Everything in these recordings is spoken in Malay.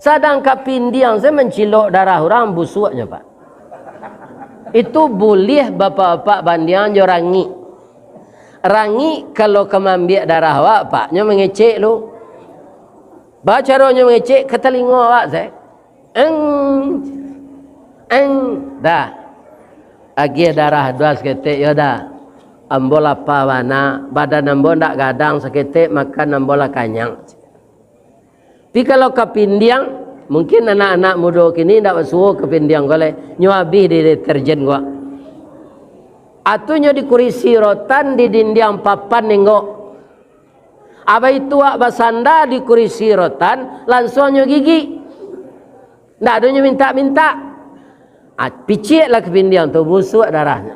Sadang kapindiang saya mencilok darah orang busuknya Pak. Itu boleh bapak-bapak bandian jo rangi. Rangi kalau kemambiak darah awak Pak, nya mengecek lu. Baca caranya mengecek ke telinga awak saya. Dah. Agi darah dua seketik ya dah. Ambol apa wana, badan ambo ndak gadang seketik makan ambola kanyang. Tapi kalau kepindiang, mungkin anak-anak muda kini ndak suruh kepindiang goleh nyuabi di deterjen gua. Atunya di kurisi rotan di dinding papan nenggok. Apa itu wak basanda di kurisi rotan langsungnya gigi. Ndak adanya minta-minta. Picik lah kepindiang tu busuk darahnya.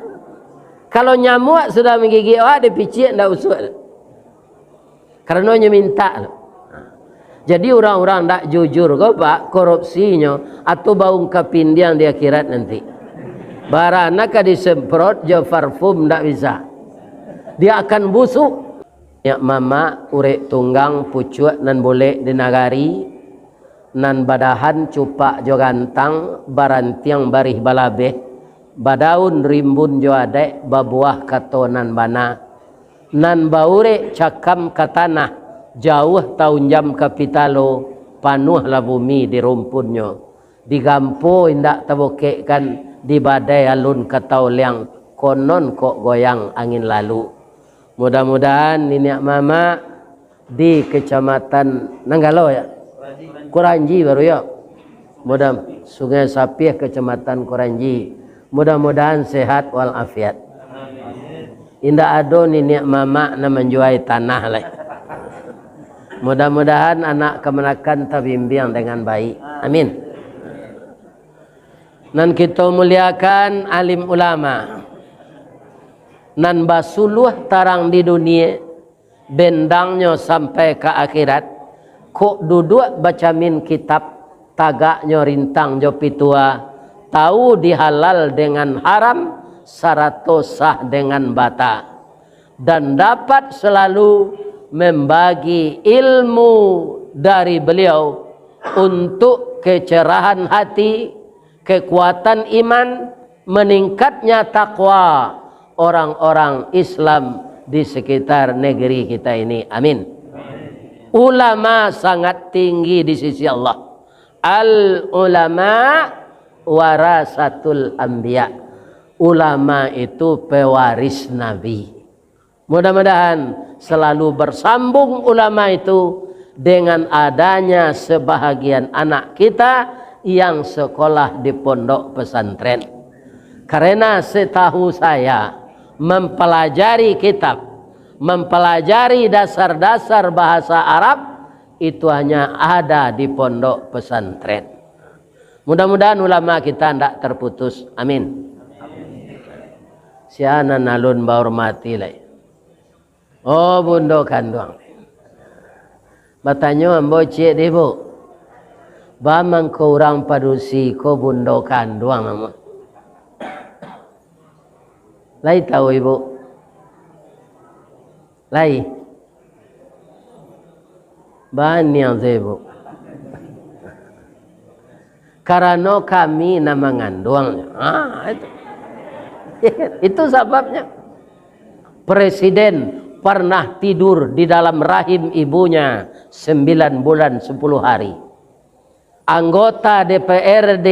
Kalau nyamuk sudah menggigit wak dia picik ndak busuk. Karenanya minta. Jadi orang-orang tak jujur kau Pak, korupsinya atau bau kepindian di akhirat nanti. Barana ka disemprot je parfum tak bisa. Dia akan busuk. Ya mama urek tunggang pucuk nan boleh dinagari nan badahan cupak jo gantang barantiang barih balabeh badaun rimbun jo adek babuah katonan bana nan baure cakam katanah jauh tahun jam kapitalo panuhlah bumi di rumpunnya digampo indak tabokekkan di badai alun katau liang konon kok goyang angin lalu. Mudah-mudahan niniak mama di kecamatan Nanggalo ya Kuranji baru ya mudah Sungai Sapih kecamatan Kuranji mudah-mudahan sehat walafiat. Indak ado niniak mama na menjuai tanah lah. Mudah-mudahan anak kemenakan tabimbiang dengan baik. Amin. Nan kita muliakan alim ulama. Nan basuluh tarang di dunia. Bendangnya sampai ke akhirat. Kok duduk baca min kitab. Tagaknya rintang jo pitua. Tahu dihalal dengan haram. Sarato sah dengan bata. Dan dapat selalu membagi ilmu dari beliau untuk kecerahan hati, kekuatan iman, meningkatnya takwa orang-orang Islam di sekitar negeri kita ini. Amin. Ulama sangat tinggi di sisi Allah. Al ulama warasatul anbiya. Ulama itu pewaris nabi. Mudah-mudahan selalu bersambung ulama itu dengan adanya sebahagian anak kita yang sekolah di pondok pesantren. Karena setahu saya mempelajari kitab, mempelajari dasar-dasar bahasa Arab itu hanya ada di pondok pesantren. Mudah-mudahan ulama kita tidak terputus. Amin. Siana nalun bahormati lah. Oh bundo kandung. Batanya ambo cik deh bu. Bamang ko orang padusi ko bundo kandung nama. Lai tahu ibu? Lai. Banyak saya ibu. Karena kami nama ngandungnya. Itu sebabnya. Presiden pernah tidur di dalam rahim ibunya 9 bulan 10 hari. Anggota DPRD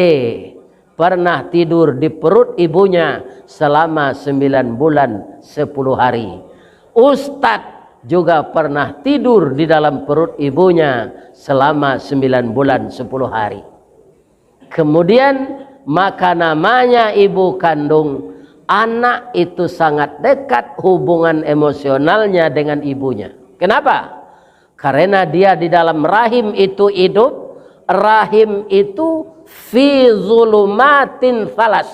pernah tidur di perut ibunya selama 9 bulan 10 hari. Ustadz juga pernah tidur di dalam perut ibunya selama 9 bulan 10 hari. Kemudian maka namanya ibu kandung. Anak itu sangat dekat hubungan emosionalnya dengan ibunya. Kenapa? Karena dia di dalam rahim itu hidup. Rahim itu fi zulumatin falas.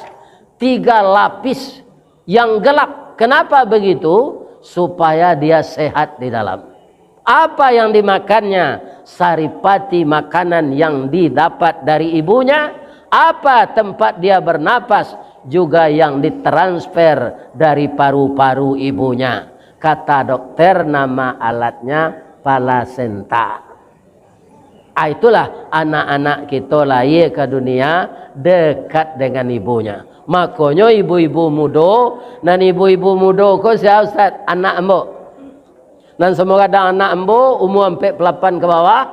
3 lapis yang gelap. Kenapa begitu? Supaya dia sehat di dalam. Apa yang dimakannya? Saripati makanan yang didapat dari ibunya. Apa tempat dia bernapas? Juga yang ditransfer dari paru-paru ibunya. Kata dokter nama alatnya placenta. Itulah anak-anak kita lahir ke dunia dekat dengan ibunya. Makanya ibu-ibu muda dan ibu-ibu muda ko saya Ustaz anak embo. Dan semua kadang anak embo umur 48 ke bawah.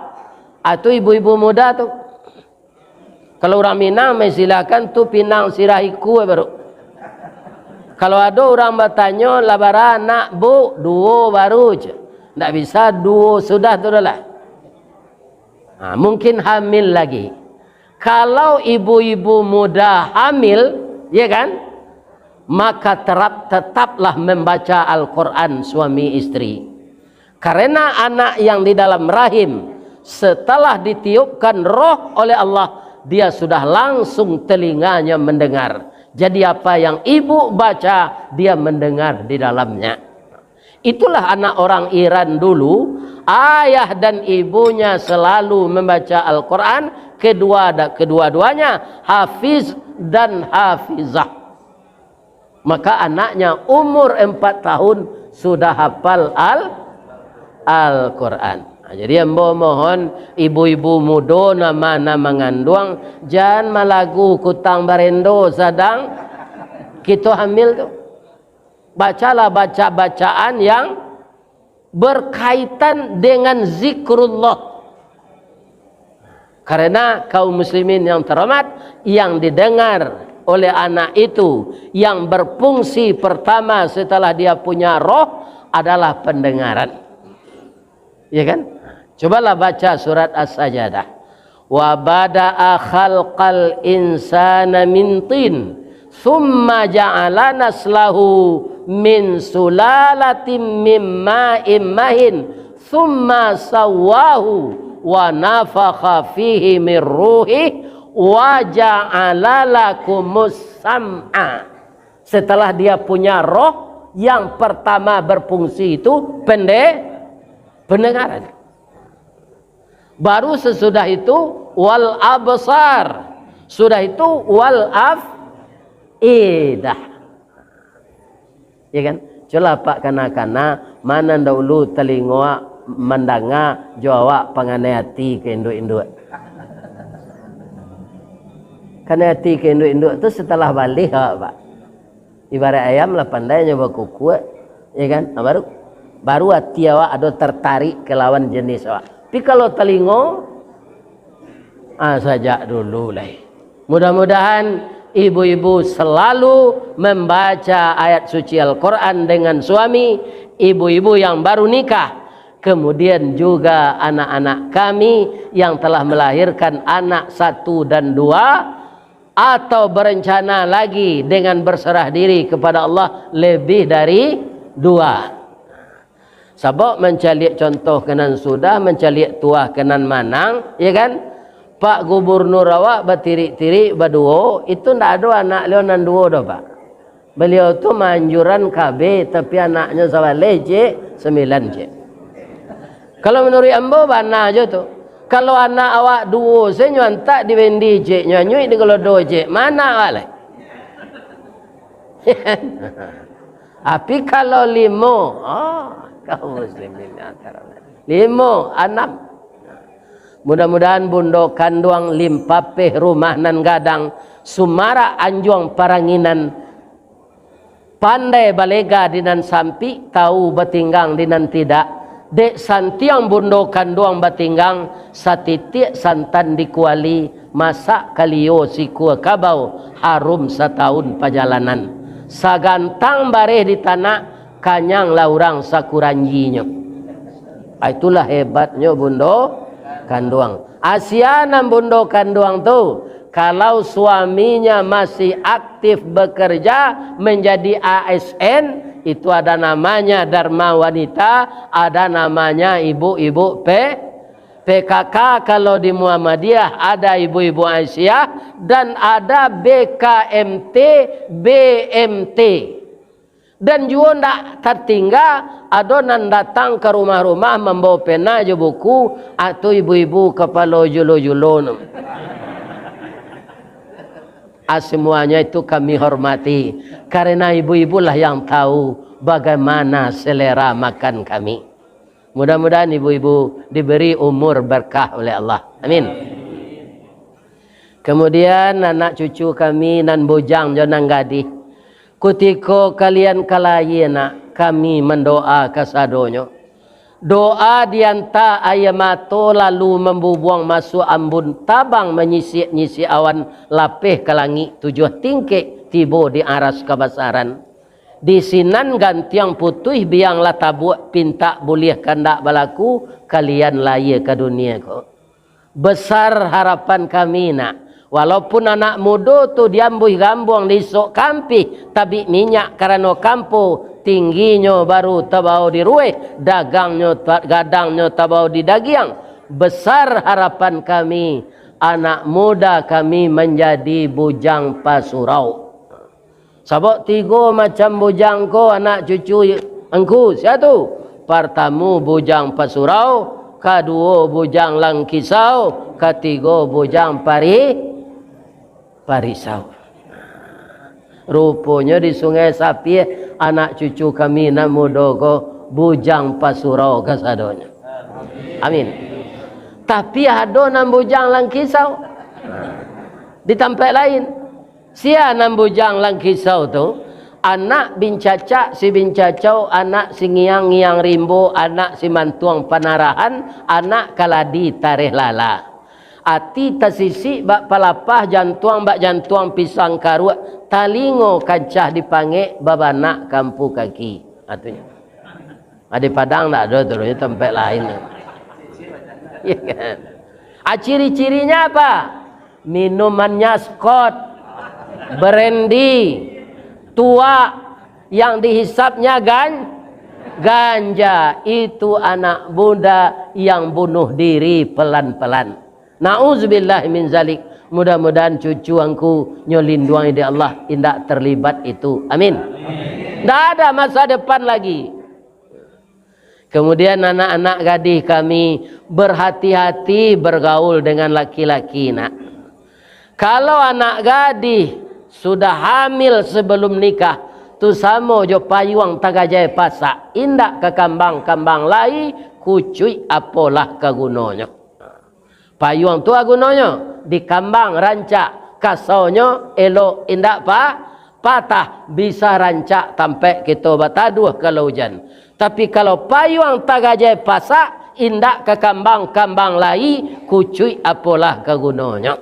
Itu ibu-ibu muda tu. Kalau orang Minang silakan tu pinang sirahiku baru. Kalau ada orang bertanya labara anak bu dua baru je. Tak bisa dua sudah tu dah lah. Mungkin hamil lagi. Kalau ibu-ibu muda hamil, ya kan? Maka tetaplah membaca Al-Quran suami istri. Karena anak yang di dalam rahim setelah ditiupkan roh oleh Allah, dia sudah langsung telinganya mendengar. Jadi apa yang ibu baca, dia mendengar di dalamnya. Itulah anak orang Iran dulu. Ayah dan ibunya selalu membaca Al-Quran. Kedua-duanya hafiz dan hafizah. Maka anaknya umur 4 tahun sudah hafal Al-Quran. Jadi ambo mohon ibu-ibu muda nama mengandung jangan malagu kutang barendo sedang kita hamil tu. Bacalah bacaan yang berkaitan dengan zikrullah. Karena kaum muslimin yang terhormat, yang didengar oleh anak itu yang berfungsi pertama setelah dia punya roh adalah pendengaran. Ya kan? Cobalah baca surat As-Sajdah. Wa bada'a khalqal insana min tin thumma ja'ala naslahu min sulalatin min ma'in mahin thumma sawwahu wa nafakha fihi min ruhi wa ja'ala lakumus sam'a. Setelah dia punya roh, yang pertama berfungsi itu pendengaran. Baru sesudah itu wal absar. Sudah itu wal afidah. Ya kan? Coba pak kana-kana mana dahulu telinga mendanga jawab panganai hati ke induk-induk. Karena hati ke induk-induk itu setelah balik pak. Ibarat ayam lah pandai nyoba kuku, ya kan? Nah, baru hati awak ada tertarik ke lawan jenis awak. Tapi kalau telinga sajak dulu lah. Mudah-mudahan ibu-ibu selalu membaca ayat suci Al-Quran dengan suami, ibu-ibu yang baru nikah, kemudian juga anak-anak kami yang telah melahirkan anak 1 dan 2, atau berencana lagi dengan berserah diri kepada Allah lebih dari 2. Sebab mencalik contoh kenan sudah, mencalik tuah kenan manang, ya kan? Pak Gubernur awak bertirik-tirik berdua, itu ndak ada anak leonan 2 dah pak. Beliau tu manjuran KB, tapi anaknya sawale je 9 je. Kalau menurut ambo bana aja tu. Kalau anak awak 2 saya nyuantak di bendi je, nyanyui di kalau 2 je, mana awak? Tapi kalau 5, kaum muslimin antara 5, 6. Mudah-mudahan bundo kanduang limpapeh rumah nan gadang sumara anjuang paranginan pandai balega dinan sampi tahu betinggang dinan tidak dek santiang bundo kanduang batinggang satitik santan dikuali masak kalio sikua kabau harum setahun perjalanan sagantang bareh di tanah kanyang laurang sakuranjinya. Itulah hebatnya bundo kanduang. Asianan bundo kanduang tu kalau suaminya masih aktif bekerja menjadi ASN, itu ada namanya Dharma Wanita, ada namanya ibu-ibu PKK. Kalau di Muhammadiyah ada ibu-ibu Aisyah dan ada BKMT, BMT. Dan juga tidak tertinggal adonan datang ke rumah-rumah membawa pena je buku atau ibu-ibu kepala julo-julo. Semuanya itu kami hormati karena ibu-ibu lah yang tahu bagaimana selera makan kami. Mudah-mudahan ibu-ibu diberi umur berkah oleh Allah. Amin. Kemudian anak cucu kami nan bujang jonang gadih. Kutiko kalian kalayena kami mendoa kasadonyo. Doa dianta ayamato lalu membubuang masuk ambun tabang menyisik-nyisik awan lapih ke langit 7 tingkik tibo di aras kebesaran. Di sinan gantiang putih biang latabuak pinta boleh kandak balaku kalian laya ke dunia ko. Besar harapan kami nak. Walaupun anak muda tu diambuh gambuang di sok kampi tapi minyak karena kampo tingginya baru tabau di rueh dagangnya gadangnya tabau di dagiang. Besar harapan kami anak muda kami menjadi bujang pasurau. Sabok 3 macam bujang ko anak cucu engku siatu. Pertama bujang pasurau, kedua bujang langkisau, ketiga bujang parisau. Rupanya di Sungai Sapi anak cucu kami nan muda ko bujang pasurau kasadonya. Amin. Tapi ada nan bujang langkisau di tempat lain. Sia nan bujang langkisau tu anak bincacak si bincacau, anak si ngiang-ngiang rimbo, anak si mantuang panarahan, anak kaladi tareh lala. Ati tasisi bak palapah jantuang bak jantuang pisang karuak talingo kancah dipanggil babana kampu kaki atunya. Ada Padang tak ada terusnya tempat lain. Ya kan? Ciri-cirinya apa? Minumannya Scott, brandy, tua yang dihisapnya ganja. Itu anak muda yang bunuh diri pelan-pelan. Na'udzubillah min zalik. Mudah-mudahan cucu angku nyolinduang di Allah indak terlibat itu. Amin. Tidak ada masa depan lagi. Kemudian anak-anak gadis kami berhati-hati bergaul dengan laki-laki nak. Kalau anak gadis sudah hamil sebelum nikah tu sama jo payuang tagajai pasak indak ke kambang-kambang lai kucuy apalah kegunanya. Payuang tu agunanya di kambang rancak kasaunya elok indak patah bisa rancak sampai kita bataduh kalau hujan. Tapi kalau payuang tagajai pasak indak ke kambang-kambang lai kucuy apalah kegunanya.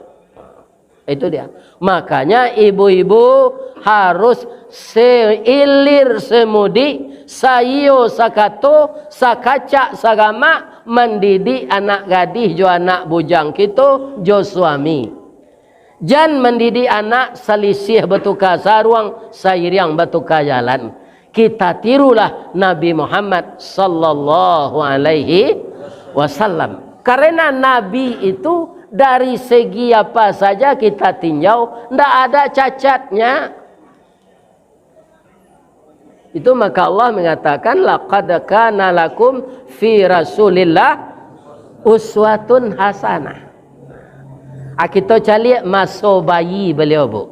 Itu dia. Makanya ibu-ibu harus seilir semudi sayo sakato sakacak sagama mendidik anak gadis jo anak bujang kita jo suami. Jan mendidik anak selisih bertukar saruang sairiang bertukar jalan. Kita tirulah Nabi Muhammad sallallahu alaihi wasallam. Karena Nabi itu dari segi apa saja kita tinjau tidak ada cacatnya. Itu maka Allah mengatakan laqad kana lakum fi Rasulillah uswatun hasanah. Kita cari masa bayi beliau bu.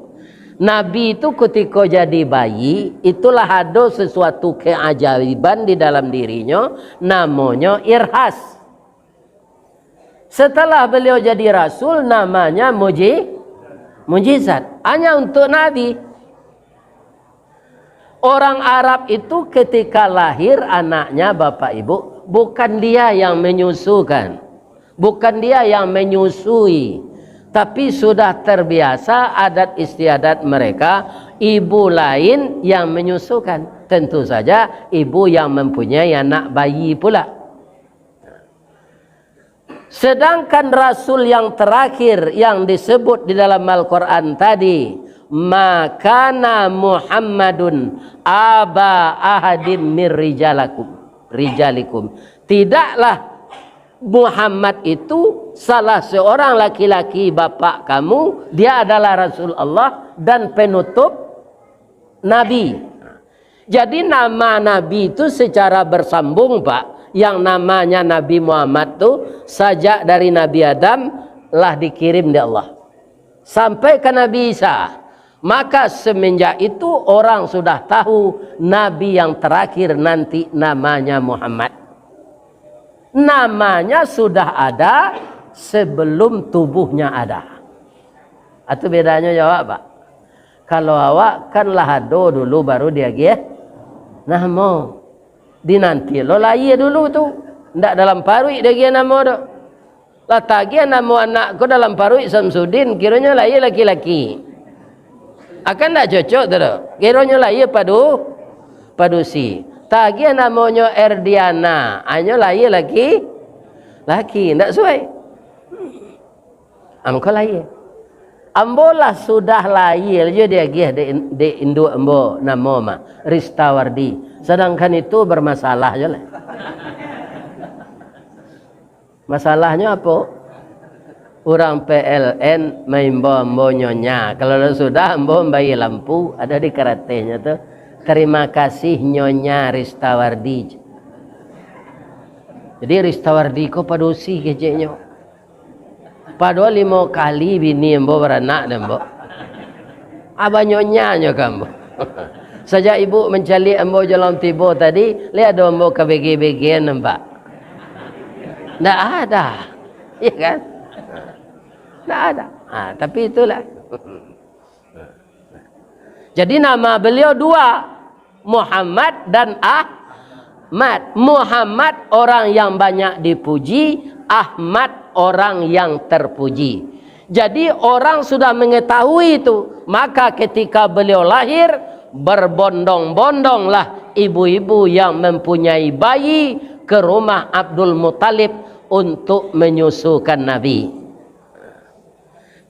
Nabi itu ketika jadi bayi itulah ada sesuatu keajaiban di dalam dirinya namanya irhas. Setelah beliau jadi rasul namanya mujizat. Hanya untuk Nabi. Orang Arab itu ketika lahir anaknya bapak ibu bukan dia yang menyusukan. Bukan dia yang menyusui. Tapi sudah terbiasa adat istiadat mereka ibu lain yang menyusukan. Tentu saja ibu yang mempunyai anak bayi pula. Sedangkan Rasul yang terakhir yang disebut di dalam Al-Quran tadi, makana Muhammadun aba ahadim mir rijalikum. Tidaklah Muhammad itu salah seorang laki-laki bapak kamu, dia adalah Rasul Allah dan penutup Nabi. Jadi nama Nabi itu secara bersambung Pak. Yang namanya Nabi Muhammad tu sajak dari Nabi Adam lah dikirim di Allah sampai ke Nabi Isa. Maka semenjak itu orang sudah tahu Nabi yang terakhir nanti namanya Muhammad. Namanya sudah ada sebelum tubuhnya ada. Itu bedanya jawab, Pak. Kalau awak kan lahado dulu baru dia gih. Nah mau dinanti lo lahir dulu tu. Ndak dalam parui dia gih nama tu. Lah tagi nama anakku dalam parui Samsudin kiranya lahir laki-laki. Akan tak cocok tu. Kiranya lahir padu si. Tagi namanya Erdiana, hanya lahir laki. Ndak sesuai. Amko lahir. Ambolah sudah lahir je dia gih de induk ambo nama mah Ristawardi. Sedangkan itu bermasalah je lah. Masalahnya apa? Orang PLN main ambo nyonya. Kalau sudah ambo bayi lampu ada di karatenya tu. Terima kasih Nyonya Ristawardi. Jadi Ristawardi ko padusi keceknya. Padahal 5 kali bini ambo beranak dan ambo. Abah nyonyanya kamu. Sejak ibu mencari ambo jalan tibo tadi, lihat ada ambo ke BG-BG nampak. Nggak ada. Iya kan? Nggak ada. Tapi itulah. Jadi nama beliau 2. Muhammad dan Ahmad. Muhammad orang yang banyak dipuji, Ahmad orang yang terpuji. Jadi orang sudah mengetahui itu, maka ketika beliau lahir berbondong-bondonglah ibu-ibu yang mempunyai bayi ke rumah Abdul Muttalib untuk menyusukan Nabi.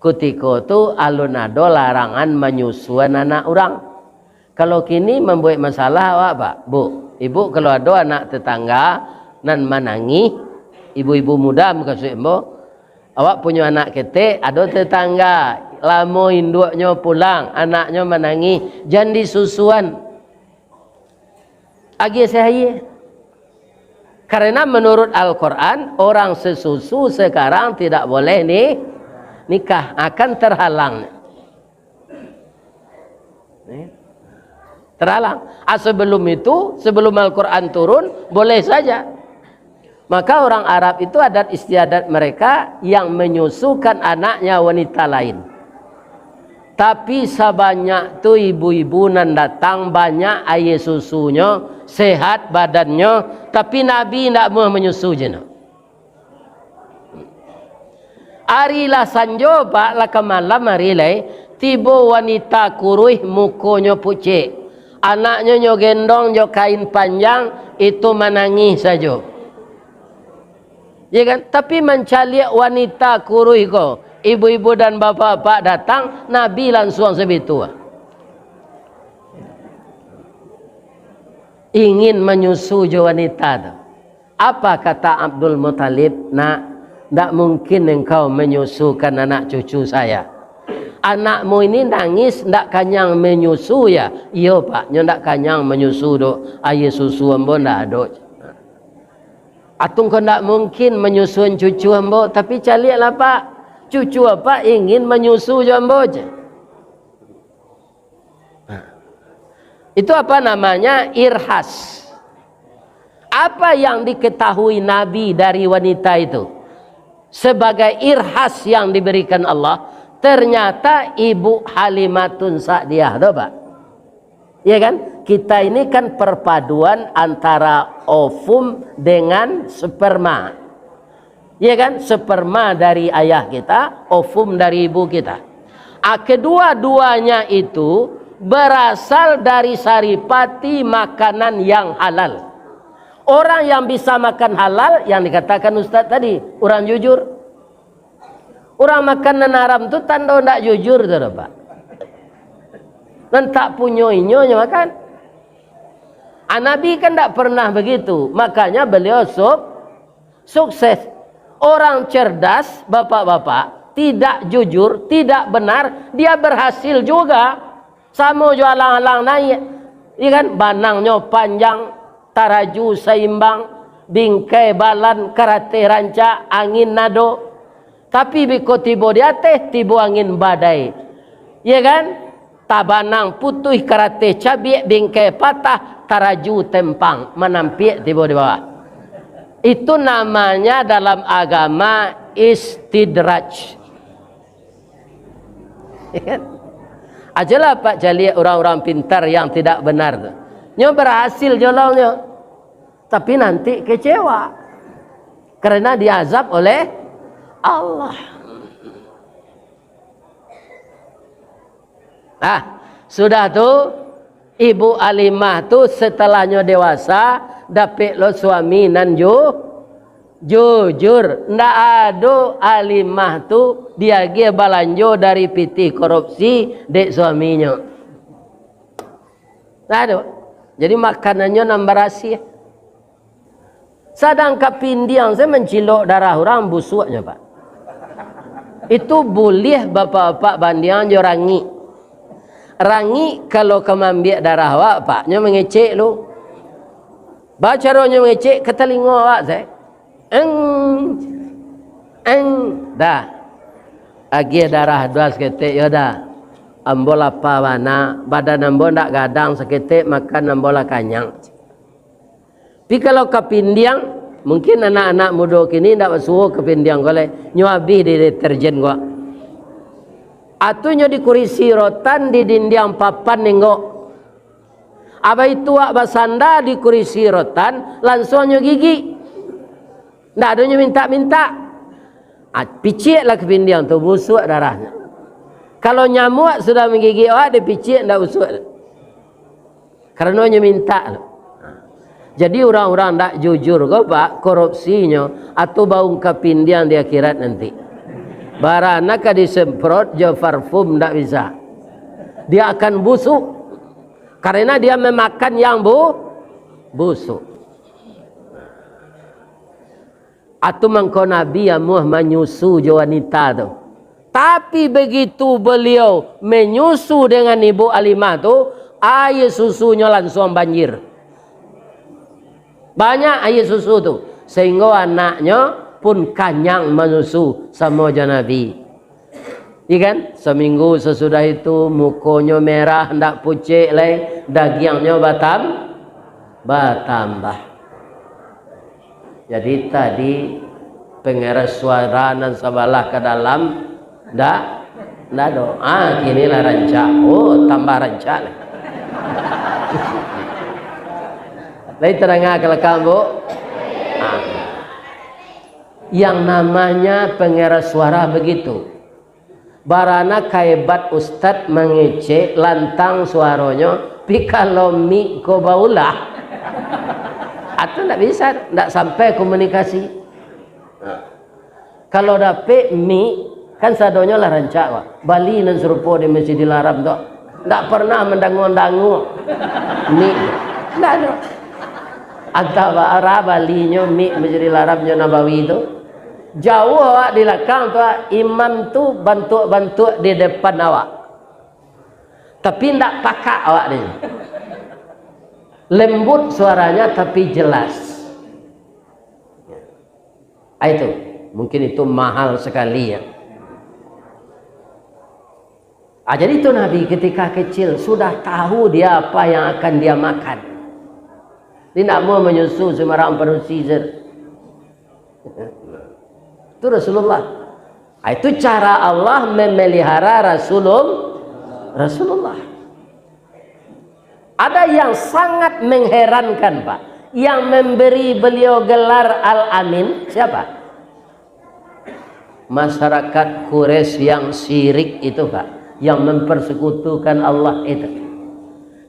Ketika itu alun-ado larangan menyusuan anak orang. Kalau kini membuat masalah awak, Pak, Bu, Ibu kalau ada anak tetangga nan menangi, ibu-ibu muda makasih Mbok, awak punya anak ketek, ada tetangga lama induknya pulang, anaknya menangi, jangan disusuan. Agi saya. Karena menurut Al-Quran orang sesusu sekarang tidak boleh nikah, akan terhalang. Terhalang. Sebelum itu, sebelum Al-Quran turun, boleh saja. Maka orang Arab itu adat istiadat mereka yang menyusukan anaknya wanita lain. Tapi sebanyak tu ibu-ibu nan datang banyak air susunya, sehat badannya, tapi Nabi tidak mau menyusu je. Arilah sanjo pak lah kemalam arilai tibo wanita kuruih mukonya pucik. Anaknya nyo gendong nyo kain panjang itu menangis saja. Ya kan? Tapi mencari wanita kurui ko, ibu-ibu dan bapak-bapak datang, Nabi langsung sebetu. Ingin menyusu jo wanita tu. Apa kata Abdul Muttalib? Nak, tak mungkin engkau menyusukan anak cucu saya. Anakmu ini nangis ndak kanyang menyusu ya? Iya pak, nyo ndak kanyang menyusu do. Air susu ambo ndak ada. Atung kau ndak mungkin menyusuin cucu ambo, tapi calilah pak. Cucu apa ingin menyusu ambo je. Itu apa namanya? Irhas. Apa yang diketahui Nabi dari wanita itu? Sebagai irhas yang diberikan Allah, ternyata Ibu Halimatun Sa'diyah, Pak. Ya kan? Kita ini kan perpaduan antara ovum dengan sperma. Ya kan? Sperma dari ayah kita, ovum dari ibu kita. Kedua-duanya itu berasal dari saripati makanan yang halal. Orang yang bisa makan halal, yang dikatakan Ustaz tadi, orang jujur. Orang makan haram tu tanda tak jujur tu, Pak. Dan tak punya inyonya makan. Nabi kan tak pernah begitu. Makanya beliau sukses. Orang cerdas, bapak-bapak, tidak jujur, tidak benar, dia berhasil juga. Sama jualan-alang naik. Iya kan? Banangnya panjang, taraju seimbang, bingkai balan, karate ranca, angin nado. Tapi biko tibo di atas, tibo angin badai. Ya kan? Tabanang putuh karate cabiak, bingkai patah, taraju tempang, menampik tibo di bawah. Itu namanya dalam agama istidraj. Ajalah Pak Jali orang-orang pintar yang tidak benar tu. Nyo berhasil jolongnya. Tapi nanti kecewa. Karena diazab oleh Allah. Nah, sudah tu Ibu Alimah tu setelahnya dewasa dapat lo suami nan jujur. Ndak ada Alimah tu dia ge balanjo dari piti korupsi dek suaminya. Ndak ada. Jadi makanannya nambah rahasia. Sadang kapindiang saya mencilok darah orang busuknya Pak. Itu boleh bapak-bapak bandian jo rangi. Rangi kalau kamu ambil darah awak Pak, nyo mengecek lu. Bacaranya mengecek ke telinga awak saya. Dah. Agi darah dua seketik ya dah. Ambol apa mana, badan ambol ndak gadang seketik makan ambol kanyang. Tapi kalau kepindiang, mungkin anak-anak muda kini ndak suruh kepindiang goleh nyuabi di deterjen gua. Atunya di kurisi rotan di dinding papan nenggok. Apa itu wak basanda di kurisi rotan langsungnya gigi. Ndak adanya minta-minta. Picik lah kepindiang tu busuk darahnya. Kalau nyamuk sudah menggigit awak dia picik ndak busuk. Karena nya minta. Jadi orang-orang ndak jujur kau Pak korupsinya atau bau kepindiang di akhirat nanti. Barana ka disemprot jo parfum ndak bisa. Dia akan busuk. Karena dia memakan yang busuk. Atau mangko Nabi yang menyusu jo wanita tu. Tapi begitu beliau menyusu dengan Ibu Alimah tu, air susunya langsung banjir. Banyak air susu tu. Sehingga anaknya pun kanyang menyusu sama Nabi. Iya kan? Seminggu sesudah itu mukonya merah, ndak pucet lagi, dagingnya bertambah. Jadi tadi pengeras suara dan sabalah ke dalam ndak do. Kini lah rancak. Oh, tambah rancak. Lagi terangah kalau kamu. Yang namanya pengeras suara begitu. Barana kaibat ustad mengecek lantang suaranya, tapi kalau mi ko baulah. Atau tidak bisa, tidak sampai komunikasi. Kalau dapet mi, kan sadonya lah rancak wah. Bali dan serupa di Masjidil Haram tu, tidak pernah mendangu-dangu mi, tidak ada. Atau Arab Balinya mi Masjidil Haramnya Nabawi itu. Jauh awak di belakang tu imam tu bantu-bantu di depan awak. Tapi tidak pakak awak ni. Lembut suaranya tapi jelas. Itu mungkin itu mahal sekali ya. Jadi itu Nabi ketika kecil sudah tahu dia apa yang akan dia makan. Dia tidak mau menyusu sembarang penuh itu Rasulullah. Itu cara Allah memelihara Rasulullah. Ada yang sangat mengherankan Pak. Yang memberi beliau gelar Al-Amin siapa? Masyarakat Quraisy yang syirik itu Pak. Yang mempersekutukan Allah itu.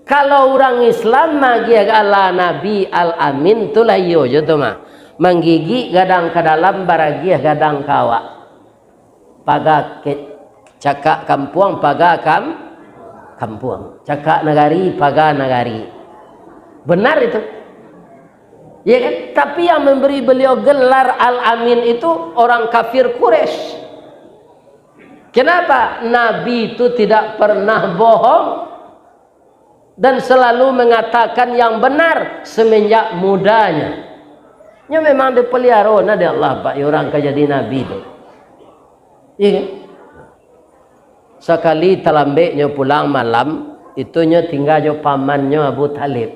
Kalau orang Islam magi Allah Nabi Al-Amin itulah yo tu mah. Menggigi gadang ke dalam baragiah gadang kawa. Paga cakak kampuang paga kampuang. Cakak nagari paga nagari. Benar itu. Ya kan? Tapi yang memberi beliau gelar Al-Amin itu orang kafir Quraisy. Kenapa? Nabi itu tidak pernah bohong dan selalu mengatakan yang benar semenjak mudanya. Nya memang dipelihara na dia Allah Pak orang ka jadi nabi tu. Iya kan? Sekali talambeknya pulang malam, itunya tinggal jo pamannya Abu Talib.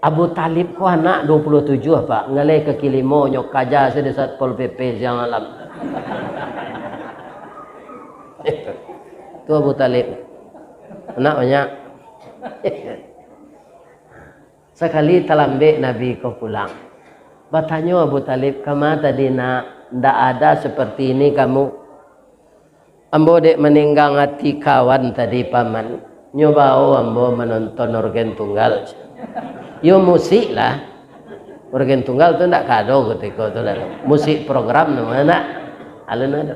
Abu Talib ko anak 27 apa ngalai ke kilimo nyok kaja saya Satpol PP siang malam. Itu Abu Talib. Anak banyak. Sekali talambe Nabi kau pulang. Bertanya Abu Talib, "Kama tadi nak ndak ada seperti ini kamu?" Ambo dek meninggang hati kawan tadi paman. Nyobao ambo menonton organ tunggal. Yo musik lah. Organ tunggal tu ndak kado ketika tu lah. Musik program namanya. Alun ada.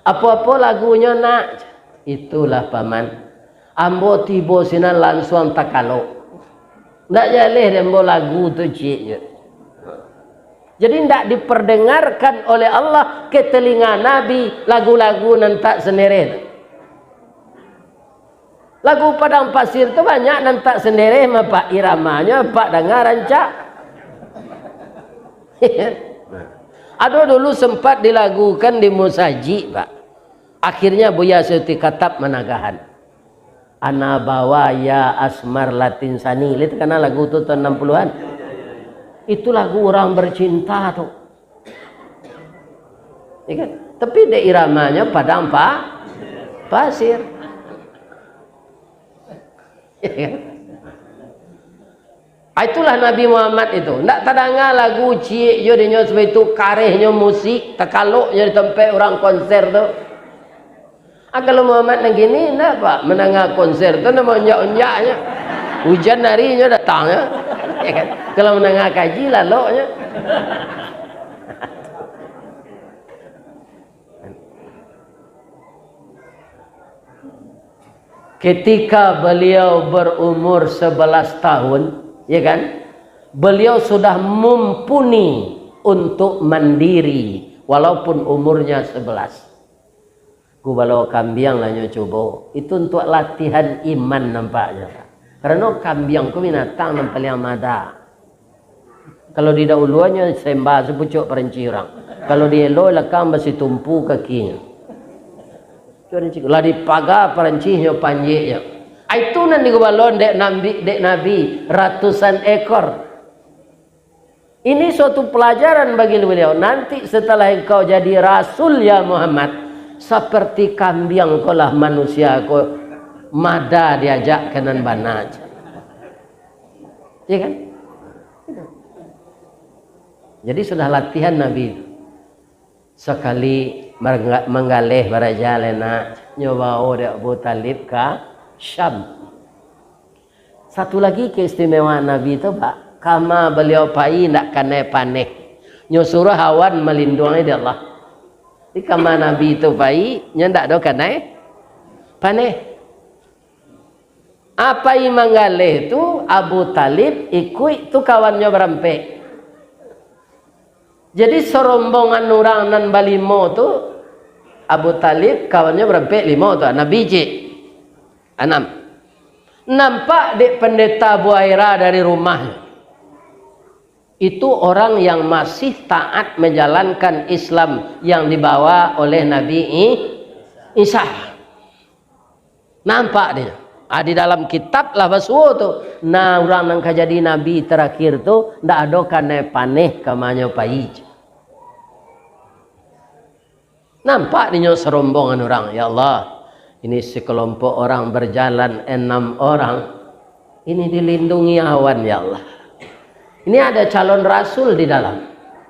Apa-apa lagunya nak. Itulah paman. Ambo tibo sinan langsung takalo. Ndak jaleh dembo lagu tu cik je. Jadi ndak diperdengarkan oleh Allah ke telinga Nabi lagu-lagu nantak sendiri. Lagu Padang Pasir tu banyak nantak sendiri pak iramanya, pak dengar rancak. Ada dulu sempat dilagukan di Musaji, Pak. Akhirnya Buya Siti Katap menagahan. Ana bawa ya asmar latin sani. Itu karena lagu itu tahun 60-an. Itu lagu orang bercinta tuh. Ya kan? Tapi de iramanya Padang Pasir. Ya kan? Itulah Nabi Muhammad itu. Ndak tadanga lagu cie yo dinyo sebab itu karehnya musik, takaluknya di tempat orang konser tuh. Kalau Muhammad yang gini, nak pak menengah konser tu nama unyak-unyaknya, hujan harinya datangnya, ya kan? Kalau menengah kaji laloknya. Ketika beliau berumur 11 tahun, ya kan? Beliau sudah mumpuni untuk mandiri, walaupun umurnya 11. Ku bawa kambiang lah coba. Itu untuk latihan iman nampaknya. Karena kambiang ku binatang yang paling mada. Kalau di dahuluannya sembah sepucuk perinci orang. Kalau di elo lekang besi tumpu kakinya. Lah di pagar perincinya panjangnya. Itu nanti ku balon dek nabi ratusan ekor. Ini suatu pelajaran bagi beliau. Nanti setelah engkau jadi rasul ya Muhammad, seperti kambing kolah manusia ko mada diajak kanan banaj. Ya kan? Jadi sudah latihan Nabi. Sekali menggalih baraja lena nyoba ode Abu Talib ka Syam. Satu lagi keistimewaan Nabi itu Pak, kama beliau pai ndak kena panik. Nyuruh hawan melindungi dia Allah. Di kama Nabi itu baik, nyendak do kanai paneh. Apa yang menggalih itu Abu Talib ikut tu kawannya berempek. Jadi serombongan orang nan balimo tu Abu Talib kawannya berempek 5 tu, Nabi cik 6. Nampak dek pendeta Buaira dari rumahnya. Itu orang yang masih taat menjalankan Islam yang dibawa oleh Nabi Isa. Nampak dia. Di dalam kitab lah basuh tu. Nah orang yang jadi Nabi terakhir tu ndak ada kane paneh kamanya pai. Nampak dia serombongan orang. Ya Allah, ini sekelompok orang berjalan 6 orang. Ini dilindungi awan ya Allah. Ini ada calon rasul di dalam.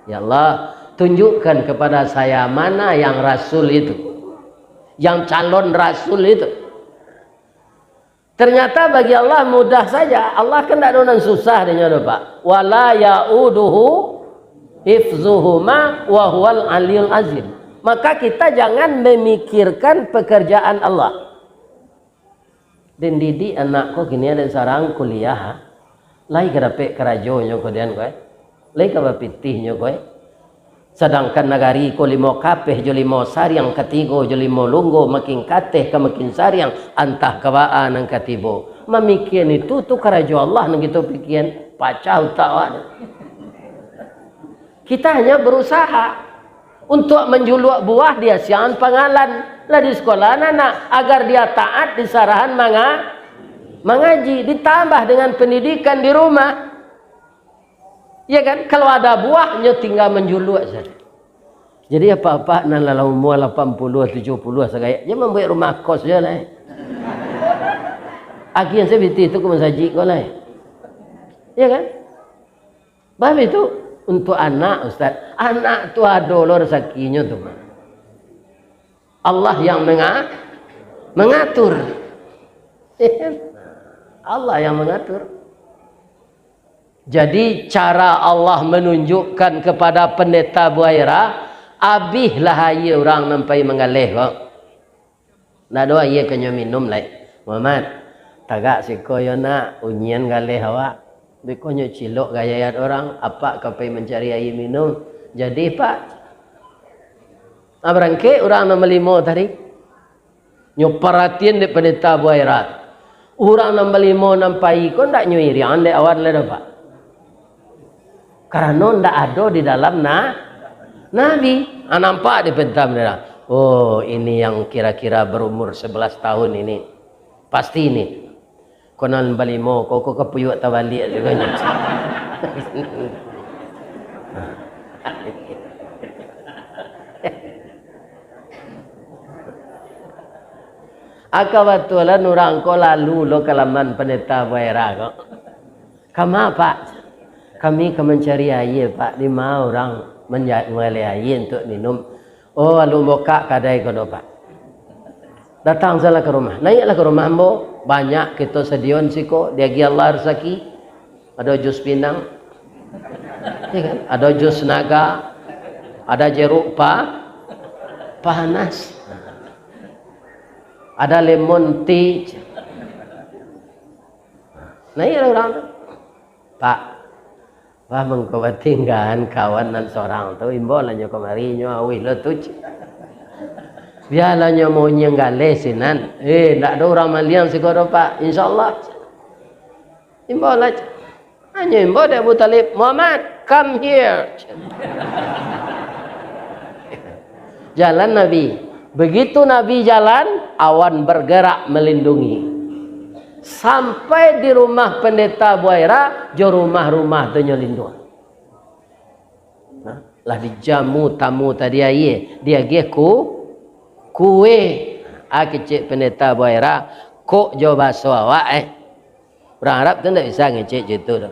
Ya Allah, tunjukkan kepada saya mana yang rasul itu. Yang calon rasul itu. Ternyata bagi Allah mudah saja. Allah kan tidak ada susah dia Pak. Wala ya'uduhu hifzuhuma wa huwal aliyul azim. Maka kita jangan memikirkan pekerjaan Allah. Dan didik anakku gini ada sarang kuliah. Lai kerapek kerajonya kemudian kowe. Lai ka pitihnya kowe. Sedangkan nagari ko 5 kapeh jo 5 sariang katigo jo 5 lunggo makin kateh ka makin sariang antah kawaan ang katibo. Mamikian itu tu kerajo Allah nang gitu pikian pacau tak. Kita hanya berusaha untuk menjuluk buah dia siang pangalan lah di sekolah anak agar dia taat di sarahan mengaji, ditambah dengan pendidikan di rumah. Ya kan? Kalau ada buahnya tinggal menjuluk saja. Jadi apa-apa nan lalau umur 80 70 segaya. Dia membuat rumah kos je lah. Aki yang sebiti itu ke masjid kau lah. Ya kan? Bapak itu untuk anak Ustaz. Anak tu ada rezekinya tu. Allah yang mengatur. Allah yang mengatur. Jadi cara Allah menunjukkan kepada pendeta Buaira, abihlah ia orang nampai mengalih kok. Nak doa ia kena minum lai. Muhammad, tagak siko yo nak unyian galih awak. Bekonyo cilok gayayat orang, apa kapai mencari air minum. Jadi pak, abrangke orang nombor 5 tadi. Nyo perhatian de pendeta Buaira. Orang nombor 5 nampai ko ndak nyo irian de awat le pak. Karena ndak ada di dalam Nabi. Nampak di pentam dia. Oh, ini yang kira-kira berumur 11 tahun ini. Pasti ini. Konon balimo, koko kepuyuk tabalik juga. Akabatulan orang ko lalu lo kalaman pendeta Buaira kok. Kama pak? Kami mencari air pak, 5 orang mengalih air untuk minum. Oh, lalu buka kadai kono pak. Datang salah ke rumah, naiklah ke rumah ambo. Banyak kita sedion siko, dia gi Allah rezeki. Ada jus pinang, ya kan? Ada jus naga, ada jeruk panas, ada lemon tea. Naiklah orang tu, pak. Wah mengkawatingkan kawan dan seorang tu imbolah nyo kemari nyo awih letuj. Biarlah nyo mau nyenggale sinan. Ndak ada orang malian sekolah pak. Insyaallah. Imbolah. Hanya imbo dia Abu Talib. Muhammad, come here. Jalan Nabi. Begitu Nabi jalan, awan bergerak melindungi. Sampai di rumah pendeta Buaira, jo rumah-rumah tu nyelindung. Lah dijamu tamu tadi aye, dia ge kue. Kecik pendeta Buaira, kok jo baso awak Orang Arab tu ndak bisa ngecek gitu dah.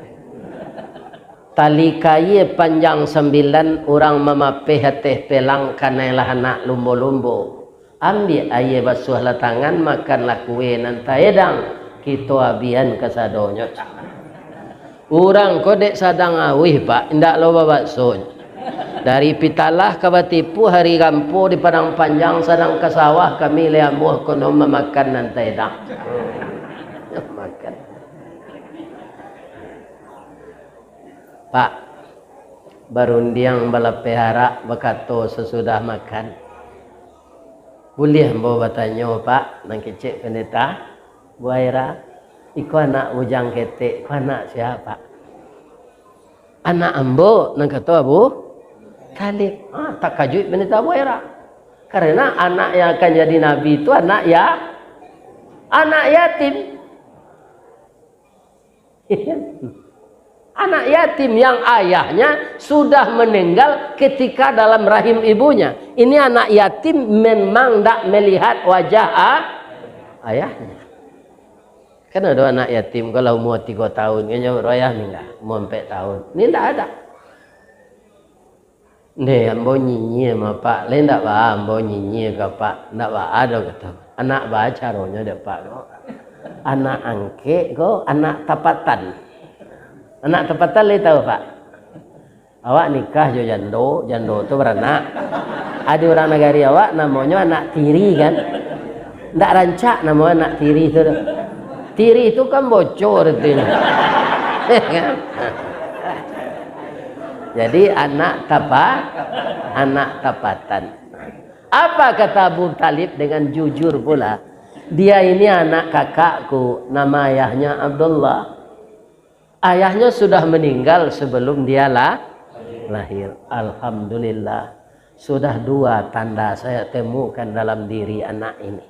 Tali kaye panjang 9, orang memapih hatih pelang kanailah anak lumbo-lumbo. Ambil aye basuh lah tangan, makanlah kue nanti edang. Kita abian kesadonyo. Orang kodek sadang awih pak, ndak loba bakso. Dari Pitalah ke Batipu hari Gampo di Padang Panjang sadang ke sawah kami leamuh kono memakan nanti dah. Makan. Pak, barundiang bala pehara bakato sesudah makan. Boleh mbak bertanya pak, nang kecik pendeta Buaira, iku anak bujang ketek, iku anak siapa? Anak ambo, nang kata Abu Talib. Tak kajut pendeta Buaira. Karena anak yang akan jadi nabi itu anak yatim. Anak yatim yang ayahnya sudah meninggal ketika dalam rahim ibunya. Ini anak yatim memang tak melihat wajah ayahnya. Kan ada anak yatim kalau umur 3 tahun, kayaknya royah ni enggak, umur 4 tahun. Ini enggak ada. Nih, ambo nyinyi sama pak, lain enggak bah, ambo nyinyi ke pak, enggak bah ada kata. Anak bah caranya ada pak kok. Anak angke kok, anak tapatan. Anak tapatan lain tahu pak. Awak nikah jo jando tu beranak. Ada orang negari awak namanya anak tiri kan. Enggak rancak nama anak tiri tu. Tiri itu kan bocor itu. Jadi anak tapatan. Apa kata Abu Talib dengan jujur pula? Dia ini anak kakakku, nama ayahnya Abdullah. Ayahnya sudah meninggal sebelum dia lahir. Alhamdulillah. Sudah 2 tanda saya temukan dalam diri anak ini.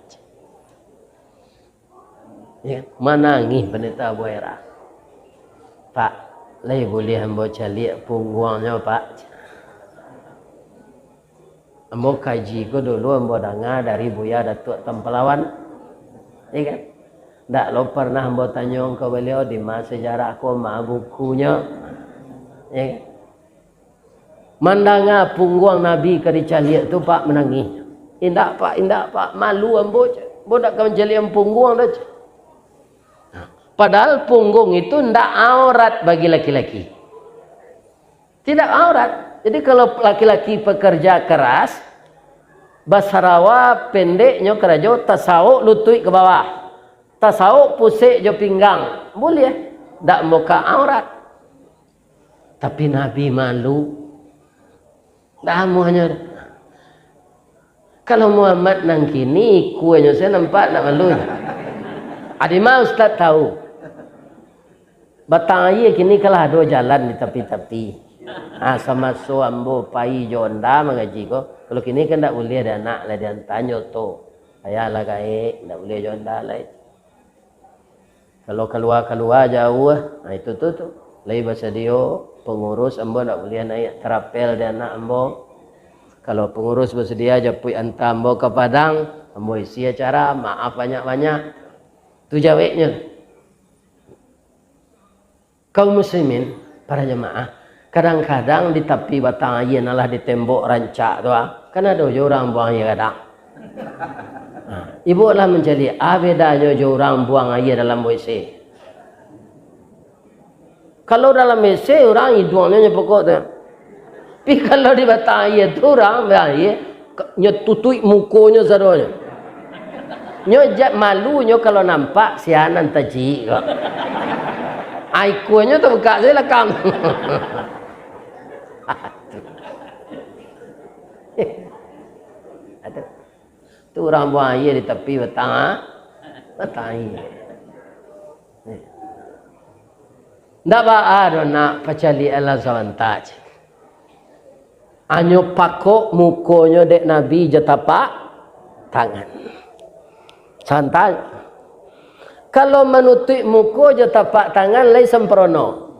Ya, menangis pendeta Buaira. Pak, Lai boleh ambo calik pungguangnya Pak. Ambo kaji ko dulu ambo dengar dari Buya Datuk Tempelawan. Iya kan? Tak lo pernah ambo tanya ke beliau di masa sejarah aku ma bukunya. Iya kan? Mandanga pungguang Nabi ke dicalik tu Pak menangis. Indah Pak, malu ambo. Ambo tak akan calik pungguang dah. Padahal punggung itu tidak aurat bagi laki-laki. Tidak aurat. Jadi kalau laki-laki pekerja keras, basarawa pendeknya kerajo, tasawuk lutut ke bawah. Tasawuk pusik jo pinggang. Boleh. Tak muka aurat. Tapi Nabi malu. Dah hanya. Kalau Muhammad nang kini, kuenya saya nampak tak malu. Adimah Ustaz tahu. Batang air kini kalah ada jalan di tepi-tepi. Sama suambo pai jonda mengaji ko. Kalau kini kan tak boleh ada anak lah dia tanya tu. Ayalah kaik, tak boleh jonda lah. Kalau keluar jauh, itu tu. Lai bahasa dia pengurus ambo tak boleh naik terapel dia anak ambo. Kalau pengurus bersedia japui hantar ambo ke Padang, ambo isi acara, maaf banyak-banyak. Tu jawabnya. Kaum muslimin, para jemaah, kadang-kadang di tepi batang air nalah di tembok rancak tu kan ada orang buang air kadang. Ibu lah menjadi bedanya orang buang air dalam WC. Kalau dalam WC orang hidungnya pokok tu. Tapi kalau di batang air tu orang buang air nyetutui mukonya sadonya. Nyojak malunya kalau nampak sianan taji kok. Aikunya tu buka saya lekang. Tu orang buang air di tepi batang air. Tak ada nak pacali Allah SWT. Anyo pakok mukonya dek Nabi jatapak tangan. Santai. Kalau menutup muka je tapak tangan lai sempurna.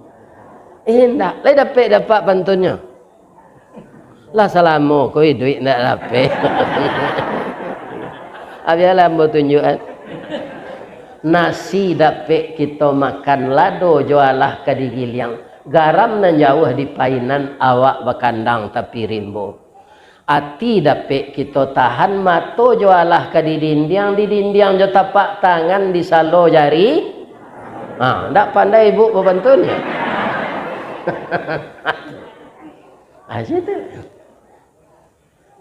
Tak, lai dapat pantunnya. Lah salamu koi duit nak dapat. Abialah ambo tunjukkan. Nasi dapat kita makan lado jualah kadigiliang. Garam nan jauh di painan awak bakandang tapi rimbo. Ati dapat kita tahan mato jualah ke di dinding jo tapak tangan di salo jari. Tak pandai ibu berbantunya. Situ.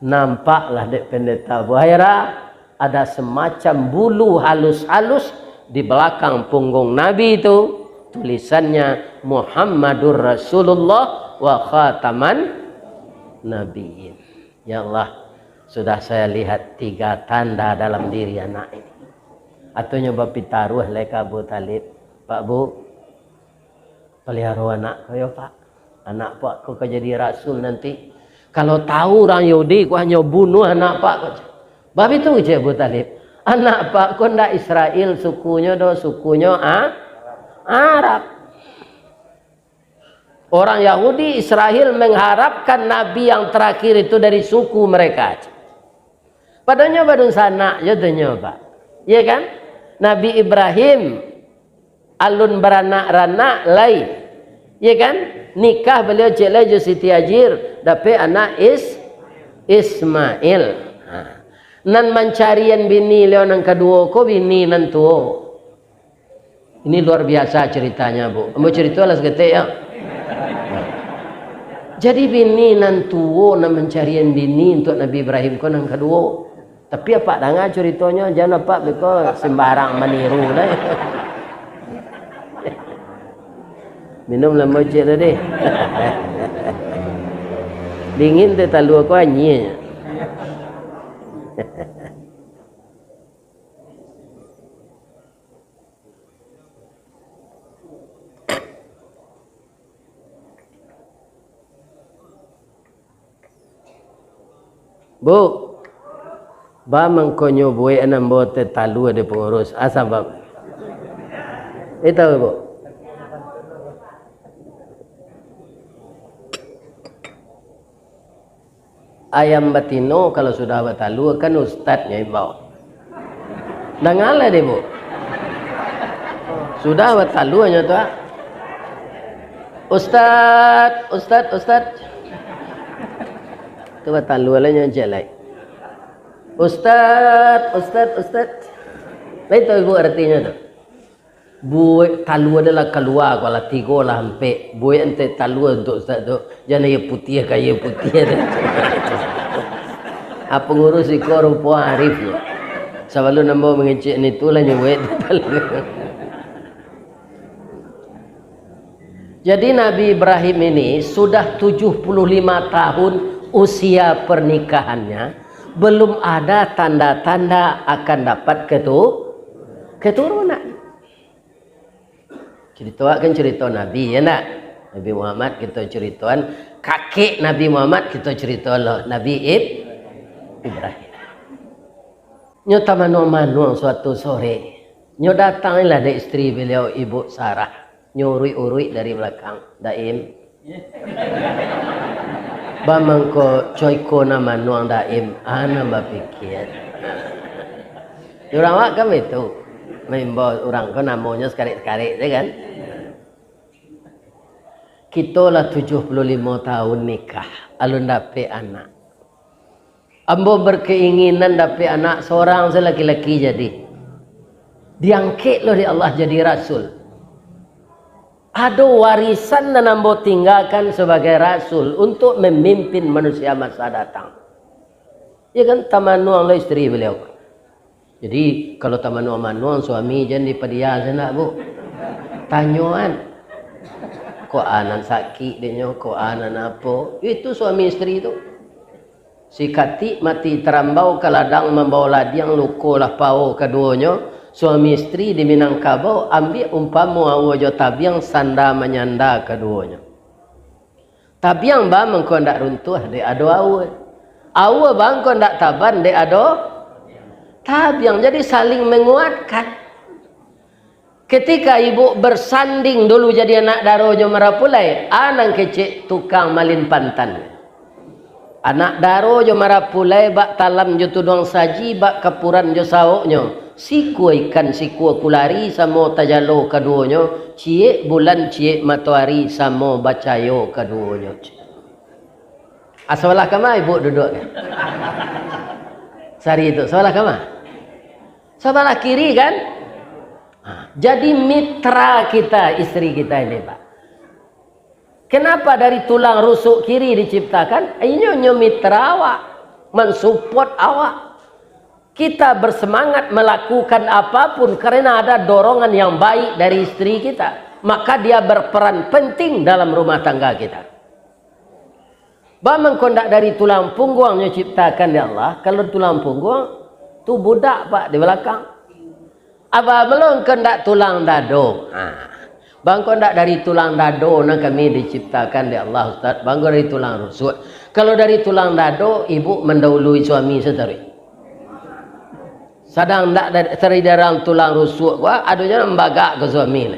Nampaklah dek pendeta Buhaira ada semacam bulu halus-halus di belakang punggung Nabi itu. Tulisannya Muhammadur Rasulullah wa khataman nabiyyin. Ya Allah, sudah saya lihat 3 tanda dalam diri anak ini. Atau nyoba pitaruh leka Abu Talib. Pak Bu, pelihara anak kau ya Pak. Anak Pak kau jadi rasul nanti. Kalau tahu orang Yahudi kau hanya bunuh anak Pak kau. Bab itu je Abu Talib. Anak Pak kau ndak Israel sukunya sukunya Arab. Orang Yahudi Israel mengharapkan Nabi yang terakhir itu dari suku mereka. Padahal badung sana jadinya Pak. Ya kan? Nabi Ibrahim alun beranak-ranak lai. Ya kan? Nikah beliau celai Siti Hajir dapat anak Ismail. Nan mencarian bini leo nang kedua ko bini nan tuo. Ini luar biasa ceritanya Bu. Mau cerita lah seketik ya. Jadi bini nan tuo nan mencarian bini untuk Nabi Ibrahim ko nang kedua. Tapi apa dengar ceritanya jangan apa beko sembarang meniru dah. Minum lama cik tadi. Dingin tu talu aku anyi. Bu, ba mengkonyo buai enam bote talu ada pengurus asal bab. Itu bu. ayam batino kalau sudah batalu kan ustadznya imbau. Dengarlah deh bu. Sudah batalu hanya tu. Ustad. Tu batalu lah jelek. Ustad. Lain tahu ibu artinya tu. Buat talu adalah keluar kalau tiga lah sampai. Buat ente talu untuk ustad tu. Jangan ia putih kaya putih. Apa ngurus ikut rupa arif tu. Sebelum nambah mengecek ni tu lah nyuwet talu. Jadi Nabi Ibrahim ini sudah 75 tahun usia pernikahannya. Belum ada tanda-tanda akan dapat keturunan. Cerita Nabi ya nak. Nabi Muhammad kita ceritakan kakek Nabi Muhammad kita cerita Nabi Ibrahim. Nyo tamano-mano suatu sore. Nyo datanglah dari istri beliau Ibu Sarah. Nyo urui dari belakang. Daim. Bamangko coyko nama nuang daim. Ana bapikir. Orang awak kan itu. Membawa orang kan namanya sekali-sekali kan. Kita lah 75 tahun nikah. Alun dapat anak. Ambo berkeinginan dapat anak seorang laki-laki jadi. Diangkat loh di Allah jadi rasul. Ada warisan dan ambo tinggalkan sebagai rasul untuk memimpin manusia masa datang. Ya kan tamanu Allah istri beliau. Jadi kalau tamanu manuang suami jangan dipedia sana bu. Tanyuan. Kok anak sakit dia kok anak apa? Itu suami istri itu. Si kati mati terambau ke ladang membawa ladiang luko lah pau keduanya. Suami istri di Minangkabau ambil umpamu awajo tabiang sanda menyanda keduanya. Tabiang bang mengko ndak runtuh de ado awe. Awe bang ko ndak taban de ado tabiang, jadi saling menguatkan. Ketika ibu bersanding dulu jadi anak darojo marapulai, anang kecik tukang malin pantan. Anak darojo marapulai bak talam jo tudong saji bak kapuran jo saoknyo. Siku ikan siku kulari samo tajalo keduanya, cie bulan cie matahari samo bacayo keduanya. Asalah kama ibu duduk. Sari itu salah kama. Sebelah kiri kan? Jadi mitra kita, istri kita ini Pak. Kenapa dari tulang rusuk kiri diciptakan? Ini mitra awak, mensupport awak. Kita bersemangat melakukan apapun karena ada dorongan yang baik dari istri kita. Maka dia berperan penting dalam rumah tangga kita. Bamang kondak dari tulang punggung yang diciptakan ya Allah. Kalau tulang punggung, tu budak Pak di belakang. Apa belum kondak tulang dado. Bang kondak dari tulang dado nah kami diciptakan di Allah Ustaz. Bang dari tulang rusuk. Kalau dari tulang dado, ibu mendahului suami setari. Sedang tak dari dalam tulang rusuk gua, aduhnya membagak ke suami.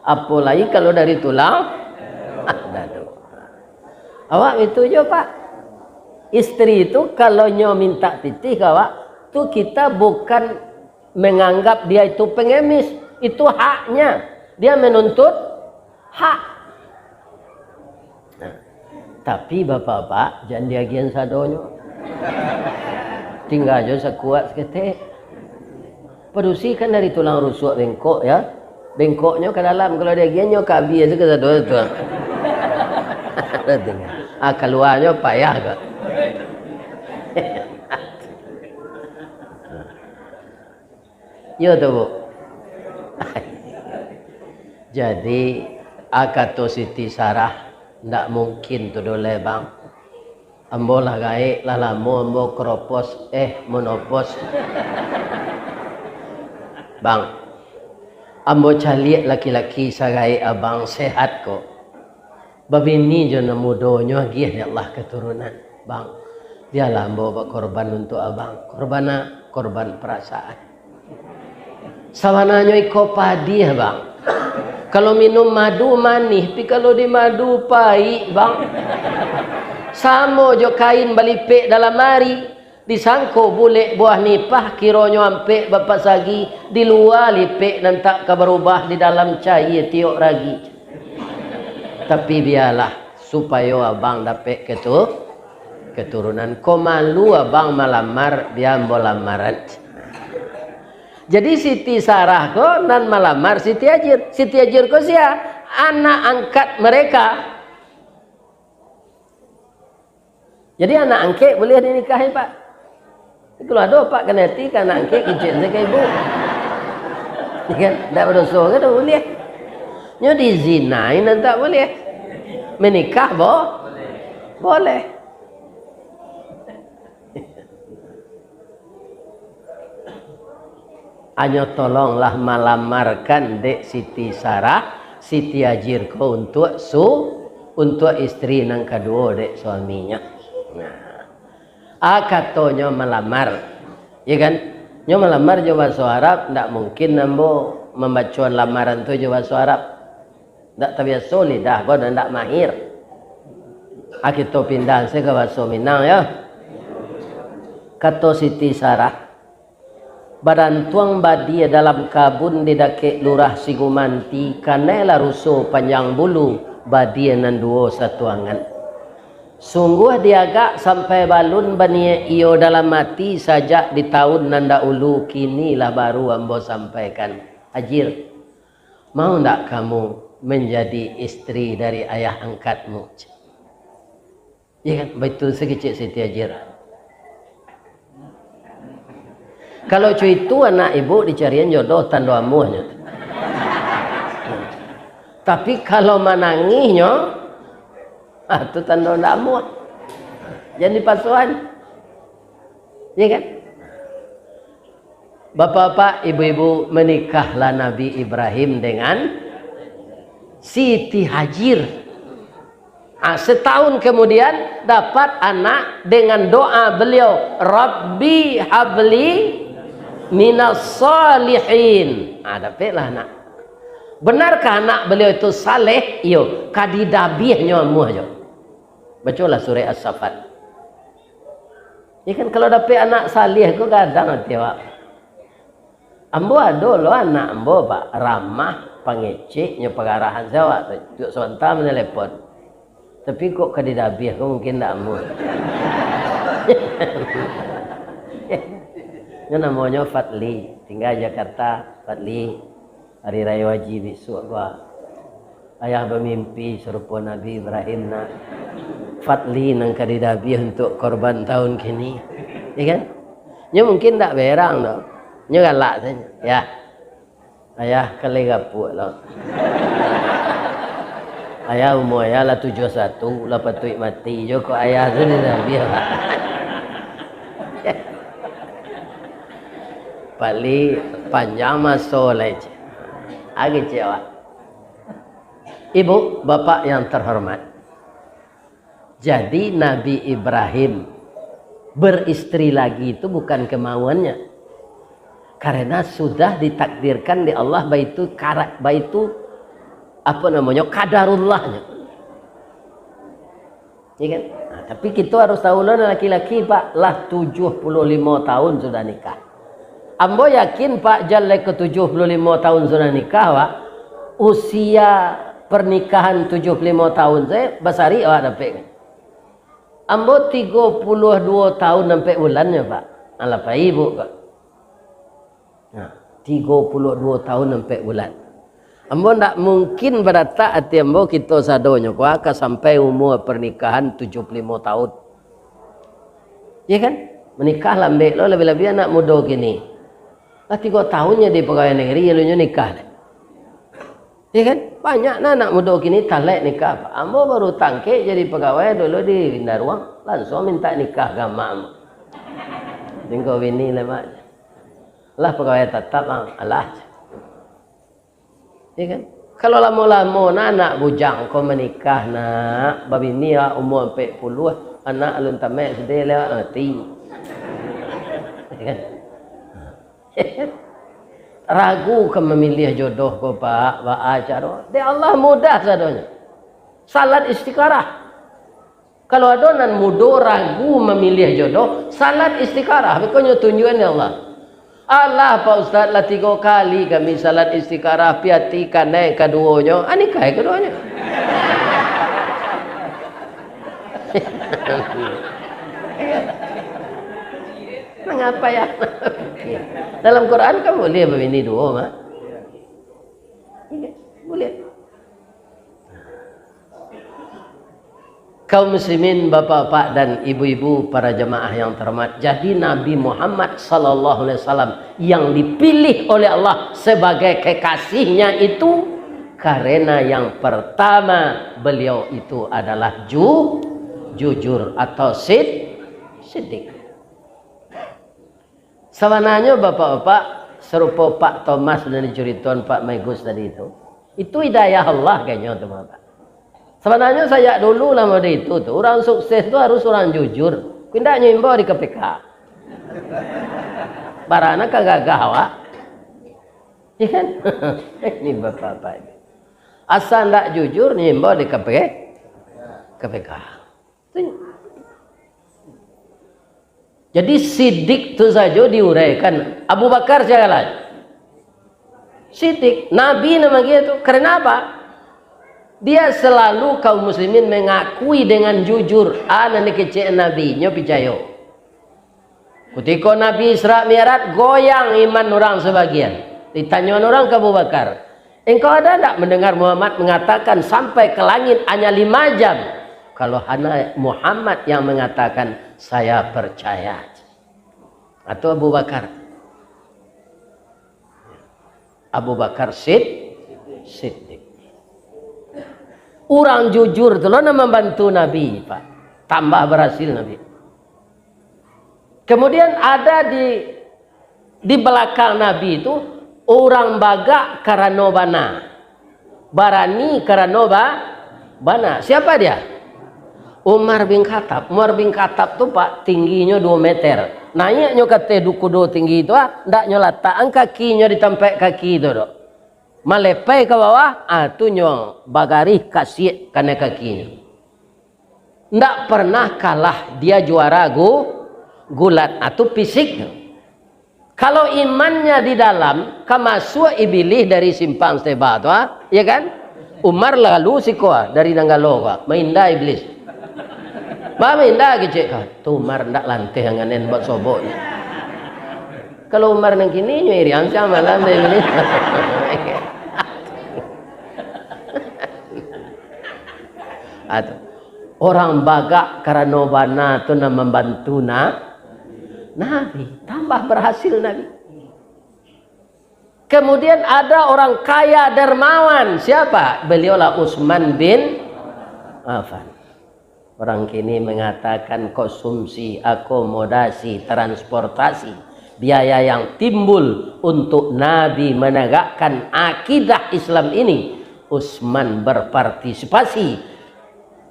Apalagi kalau dari tulang dado. Awak itu je Pak. Istri itu kalau nyo minta titih awak, tu kita bukan menganggap dia itu pengemis, itu haknya. Dia menuntut hak. Nah, tapi bapak-bapak jangan diagian sadonyo. Tinggal aja sekuat seketik. Perusi kan dari tulang rusuk bengkok ya. Bengkoknya ke dalam, kalau dia giannya ke habis ke satu itu. Keluarnya payah ke. Ya tu bu. Jadi akato Siti Sarah ndak mungkin tu dole bang. Ambo lah gaek lah lamo ambo keropos monopos. Bang. Ambo caliak laki-laki sagai abang sehat kok. Babini jo namudonyo lagi ya Allah keturunan. Bang. Dialah ambo korban untuk abang. Korban perasaan. Sawananya iko padi ya bang. Kalau minum madu manis, tapi kalau di madu pahit, bang. Sama jo kain balipek dalam mari, disangko boleh buah nipah, kironyo ampek bapak sagi, di luar lipek dan tak berubah, di dalam cair tiok ragi. Tapi biarlah, supaya abang dapat keturunan. Ko malu abang malamar, biar lamaran. Jadi Siti Sarah ko nan malamar Siti Hajir. Siti Hajir ko sia anak angkat mereka. Jadi anak angkat boleh dinikahi pak. Kalau ada pak kena hati kan anak angkat kicin saya ke ibu. Kan tak berdosa ke tak boleh. Nyo dizinain dan tak boleh. Menikah boleh. Hanya tolonglah malamarkan dek Siti Sarah, Siti Hajir ko untuk istri nang kedua dek suaminya. Nah, katanya melamar, ya kan? Nyo melamar jo bahasa Arab, ndak mungkin nambo membaca lamaran tu jo bahasa Arab. Ndak terbiasa lidah, kau ndak mahir. Kita pindah ke bahasa Minang ya. Kata Siti Sarah, badan tuang badia dalam kabun di dake lurah Sigumanti, kanela rusuh panjang bulu badia nan duo satuangan. Sungguh diagak sampai balun bania iyo dalam mati saja di tahun nanda ulu, kinilah baru ambo sampaikan. Hajir, mau ndak kamu menjadi istri dari ayah angkatmu? Ya kan, betul sekecil Siti Hajir. Kalau cuy itu anak ibu dicarian jodoh tanda amuhnya. Tapi kalau menangisnya, itu tanda amuh. Jadi pasuan. Ya kan? Bapak-bapak, ibu-ibu, menikahlah Nabi Ibrahim dengan Siti Hajir. Setahun kemudian dapat anak dengan doa beliau, Rabbi habli minas salihin. Dapatlah anak. Benarkah anak beliau itu saleh? Iyo, kadidabihnya amuh aja. Bacalah surah As-Saffat. Ya kan kalau dapat anak saleh ku kadang hati wak. Ambo ada lo anak ambo pak ramah pangecek nya pengarahan Jawa tu sebentar menelepon. Tapi kok kadidabih ku mungkin tak amuh. Ini namanya Fadli, tinggal Jakarta. Fadli, hari raya wajib besok gua. Ayah bermimpi serupa Nabi Ibrahim nak. Fadli nang kadidabi untuk korban tahun kini, ya kan? Nya mungkin tak berang dah. Nya galak saja. Ya, ayah kali gapuk lah. Ayah umur ayah lah 71, lah patut mati. Joko ayah tu dah biar. Paling panjang masa lah. Agak cewek. Ibu, bapak yang terhormat. Jadi Nabi Ibrahim beristri lagi itu bukan kemauannya. Karena sudah ditakdirkan di Allah baitu apa namanya kadarullahnya. Ya kan? Nah, tapi kita harus tahu lah laki-laki Pak lah 75 tahun sudah nikah. Ambo yakin Pak Jalle ke 75 tahun sudah nikah Pak. Usia pernikahan 75 tahun saya basari awak dapat kan. Ambo 32 tahun sampai bulannya Pak. Alapa ibu Pak. Nah, 32 tahun sampai bulan. Ambo tak mungkin berata hati ambo kita sadonya ko akan sampai umur pernikahan 75 tahun. Ya kan? Menikah lambe lo lebih-lebih anak muda gini. 3 tahunnya di pegawai negeri lalunya nikah. Ya kan? Banyak anak muda kini talek nikah. Ambo baru tangke jadi pegawai dulu di Windaruang. Langsung minta nikah gama ambo. Tinggal bini lemak. Lah pegawai tetap alah. Ya kan? Kalau lama-lama anak bujang kau menikah nak babini umur 40 anak alun tamek sedih lewat mati. Ya kan? ragu ke memilih jodoh ko pak acara dia Allah mudah sadonya salat istikharah kalau adonan mudo ragu memilih jodoh salat istikharah pokoknya tunjukan ya Allah Pak Ustaz lah 3 kali kami salat istikharah piatikan naik keduanya anikai keduanya mengapa ya dalam Quran kan boleh begini doa mah boleh kaum muslimin bapak-bapak dan ibu-ibu para jemaah yang terhormat jadi Nabi Muhammad sallallahu alaihi wasallam yang dipilih oleh Allah sebagai kekasihnya itu karena yang pertama beliau itu adalah jujur atau siddiq. Sebenarnya bapak-bapak serupa Pak Thomas dan diceritain Pak Megus tadi itu hidayah Allah kayaknya teman-teman. Sebenarnya saya dulu lama itu tuh orang sukses itu harus orang jujur. Tidak nyimbau di KPK. Barana kagak gawa. Iya kan? Ini bapak-bapak ini. Asal tidak jujur nyimbau di KPK. Jadi sidik itu saja diuraikan. Abu Bakar jalan. Sidik. Nabi nama dia itu. Karena apa? Dia selalu kaum muslimin mengakui dengan jujur. Nanti kecil Nabi. Nyo percaya. Ketika Nabi Isra Mi'raj goyang iman orang sebagian. Ditanya orang ke Abu Bakar. Engkau ada tak mendengar Muhammad mengatakan sampai ke langit hanya 5 jam? Kalau hanya Muhammad yang mengatakan saya percaya. Atau Abu Bakar. Abu Bakar Siddiq. Orang jujur itu loh membantu Nabi, Pak. Tambah berhasil Nabi. Kemudian ada di belakang Nabi itu orang baga karena bana. Barani karena bana. Siapa dia? Umar bin Khattab. Umar bin Khattab tuh Pak tingginya 2 meter. Naiknya kata dukudo tinggi itu ndak nyolatan kakinya ditampak kaki itu dok. Malepai ke bawah, tu nyo bagari kasih karena kakinya. Ndak pernah kalah dia juara gulat atau fisik. Kalau imannya di dalam, kamasuk iblis dari simpang Seba tu, ya kan? Umar lalu sikoa dari Nanggalo, mainda iblis. Mainda kecek, tu Umar ndak lantai nganen buat sobok. Kalau Umar nang kini nyo irian sama malam ini. Orang bagak karena bana tu nak membantu Nabi, tambah berhasil Nabi. Kemudian ada orang kaya dermawan, siapa? Beliaulah Utsman bin Affan. Orang kini mengatakan konsumsi, akomodasi, transportasi, biaya yang timbul untuk Nabi menegakkan akidah Islam ini, Utsman berpartisipasi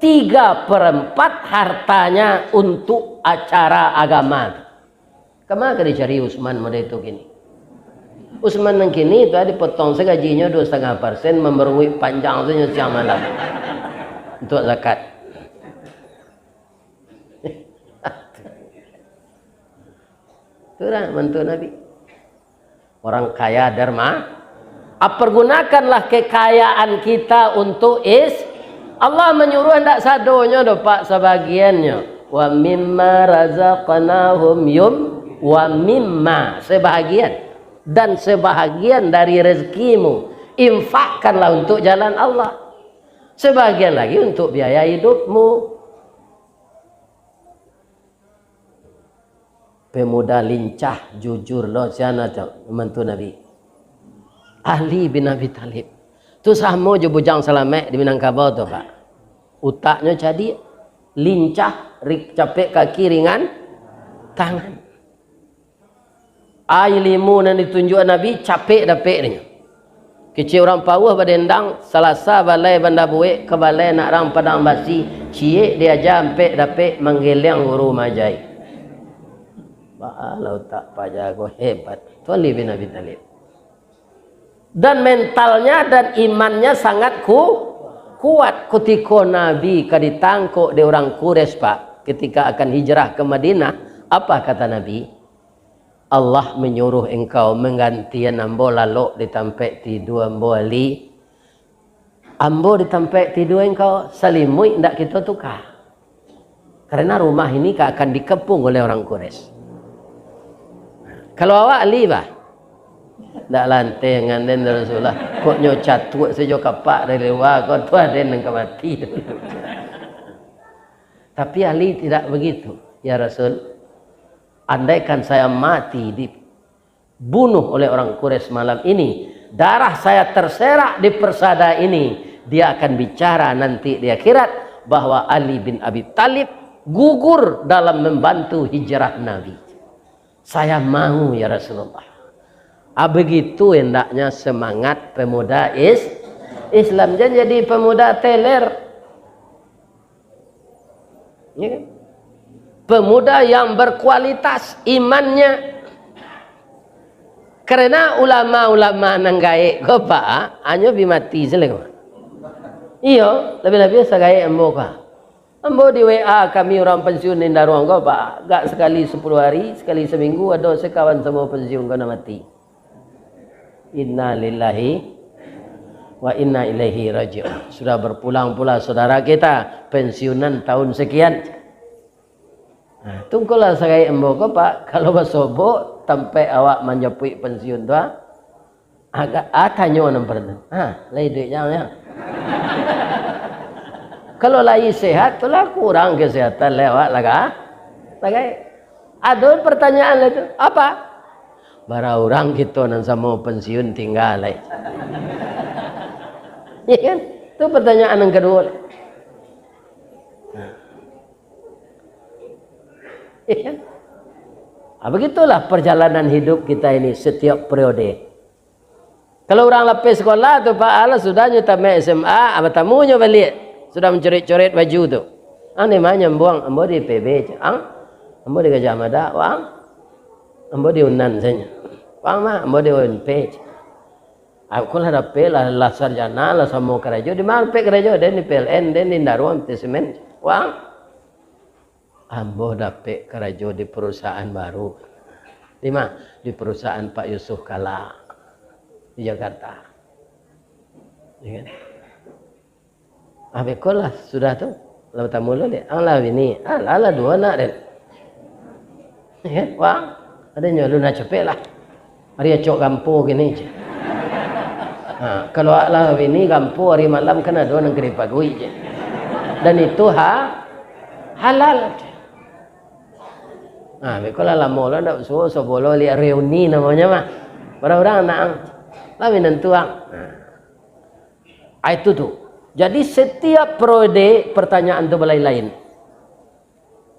3/4 hartanya untuk acara agama. Kemana dicari Utsman pada itu gini? Utsman yang kini itu dipotong segajinya 2,5% memerui panjang saja siang malam untuk zakat. Itulah mantu Nabi. Orang kaya derma. Pergunakanlah kekayaan kita untuk Allah menyuruh hendak sadonya do Pak sebagiannya. Wa mimma razaqnahum wa mimma sebahagian dan sebahagian dari rezekimu infakkanlah untuk jalan Allah. Sebahagian lagi untuk biaya hidupmu. Pemuda lincah jujur loh siana mentu Nabi. Ali bin Abi Thalib. Tu sama je bujang Salamet di Minangkabau tu Pak. Utaknya jadi lincah, capek kaki ringan tangan. Ilmu yang ditunjuk Nabi capek dapet ni. Kecil orang pawah badendang Selasa balai Bandar Buik ke balai nak rang Padang Basi cie dia jampe dapet menggeleng guru majai. Bahalau tak pajago hebat. Tu Ali bin Abi Thalib. Dan mentalnya dan imannya sangat kuat. Ketika Nabi kaditangkuk di orang Quraisy, Pak, ketika akan hijrah ke Madinah, apa kata Nabi? Allah menyuruh engkau menggantian ambo lalu ditampak ti dua ambo ali. Ambo ditampak ti dua engkau salimui ndak kita tukar. Karena rumah ini akan dikepung oleh orang Quraisy. Kalau awak ali bah, ndak lantai dengan den Rasulullah. Kok nyo catuk sejo kapak dari luar, kok tu ada yang mati. Tapi Ali tidak begitu. Ya Rasul, andaikan saya mati dibunuh oleh orang Quraisy malam ini, darah saya terserak di persada ini, dia akan bicara nanti di akhirat bahwa Ali bin Abi Thalib gugur dalam membantu hijrah Nabi. Saya mau ya Rasulullah. Begitu hendaknya semangat pemuda Islam. Jangan jadi pemuda teler. Ya kan? Pemuda yang berkualitas imannya. Karena ulama-ulama nang gae ko pa anyo bimati sele ko. Iyo, lebih-lebih sagai ambo ka. Ambo di WA kami orang pensiun di Daruang ko pa. Gak sekali 10 hari, sekali seminggu ada sekawan semua pensiun ko na mati. Inna lillahi wa inna ilaihi raji'un. Sudah berpulang pula saudara kita pensiunan tahun sekian. Nah, tunggulah saya embo ko Pak, kalau basobo sampai awak menjepui pensiun tu agak tanyo nang pernah. Lai duit yang ya. Kalau lagi sehat tulah kurang kesehatan lewat laga. Ada pertanyaan itu apa? Bara orang kita nan sama pensiun tinggal lai. Ya kan? Itu pertanyaan yang kedua. Ya kan? Begitulah perjalanan hidup kita ini setiap periode. Kalau orang lapis sekolah tu Pak Allah sudah nyutamai SMA, tamunya balik. Sudah mencoret-coret baju tu. Ni mana buang ambo di PB. Ambo di Gajah Mada, wang. Ambo di Unan saja. Wang mah ambo di UNP. Aku lah dapet lah sarjana lah sama kerja di mana pe kerja dan di PLN dan di Daruang Semen. Wang ambo dapet kerja di perusahaan baru. Di mana? Di perusahaan Pak Yusuf Kala di Jakarta. Ya kan? Bekolah sudah tu. Lalu tamu lo deh. Allah ini, Allah dua nak deh. Ya, wang ada nyolong nak cepet lah. Hari cok kampu gini je. Kalau Allah ini kampu hari malam kan ada orang kiri pagui je. Dan itu halal. Bekolah lama lah nak suruh sebolo lihat reuni namanya mah. Orang-orang nak lalu nentuang. Itu tu. Jadi setiap periode pertanyaan tu lain-lain.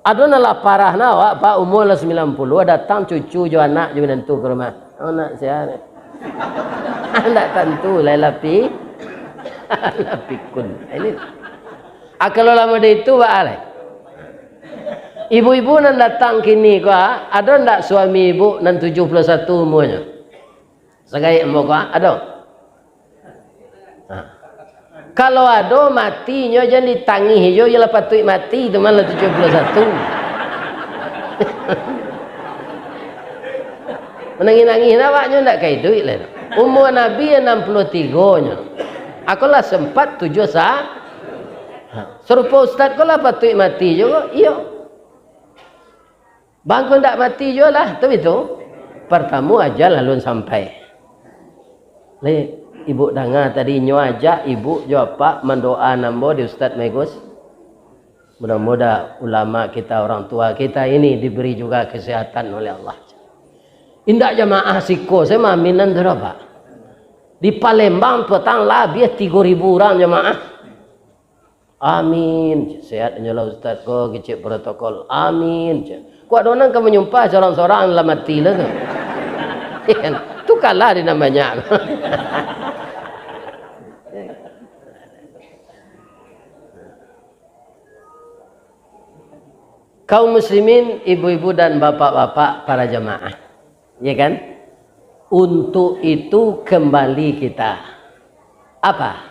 Ada nalah parah na Pak umur lah 90 datang cucu jo anak jo nentu ke rumah. Anak saya. Anak tentu lapi. Lapikun. Ini. Kalau lama dia itu Pak Ale. Ibu-ibu nan datang kini ko ada ndak suami ibu nan 71 umurnya? Segai embo ko ada? Kalau ada matinya jangan ditangi hijau ialah patut mati itu malah 71. Menangis-nangis awaknya ndak kayak duit lah. Umur Nabi 63 nya. Aku lah sempat 7 sah. Serupa ustaz kau lah patut mati juga. Iya. Bangku ndak mati juga lah. Tapi itu pertama aja lalu sampai. Ibu dengar tadi nyo aja ibu jawab Pak mendoa nambo di Ustaz Megus. Mudah-mudahan ulama kita orang tua kita ini diberi juga kesehatan oleh Allah. Indak jamaah siko saya mah minan berapa? Di Palembang petang lah biar 3.000 orang jamaah. Amin. Sehat nyolah Ustaz ko kecil protokol. Amin. Kuat donang kamu menyumpah seorang-seorang lah mati lah tu. Tu kalah di namanya. Kaum muslimin, ibu-ibu dan bapak-bapak para jamaah. Ya kan? Untuk itu kembali kita apa?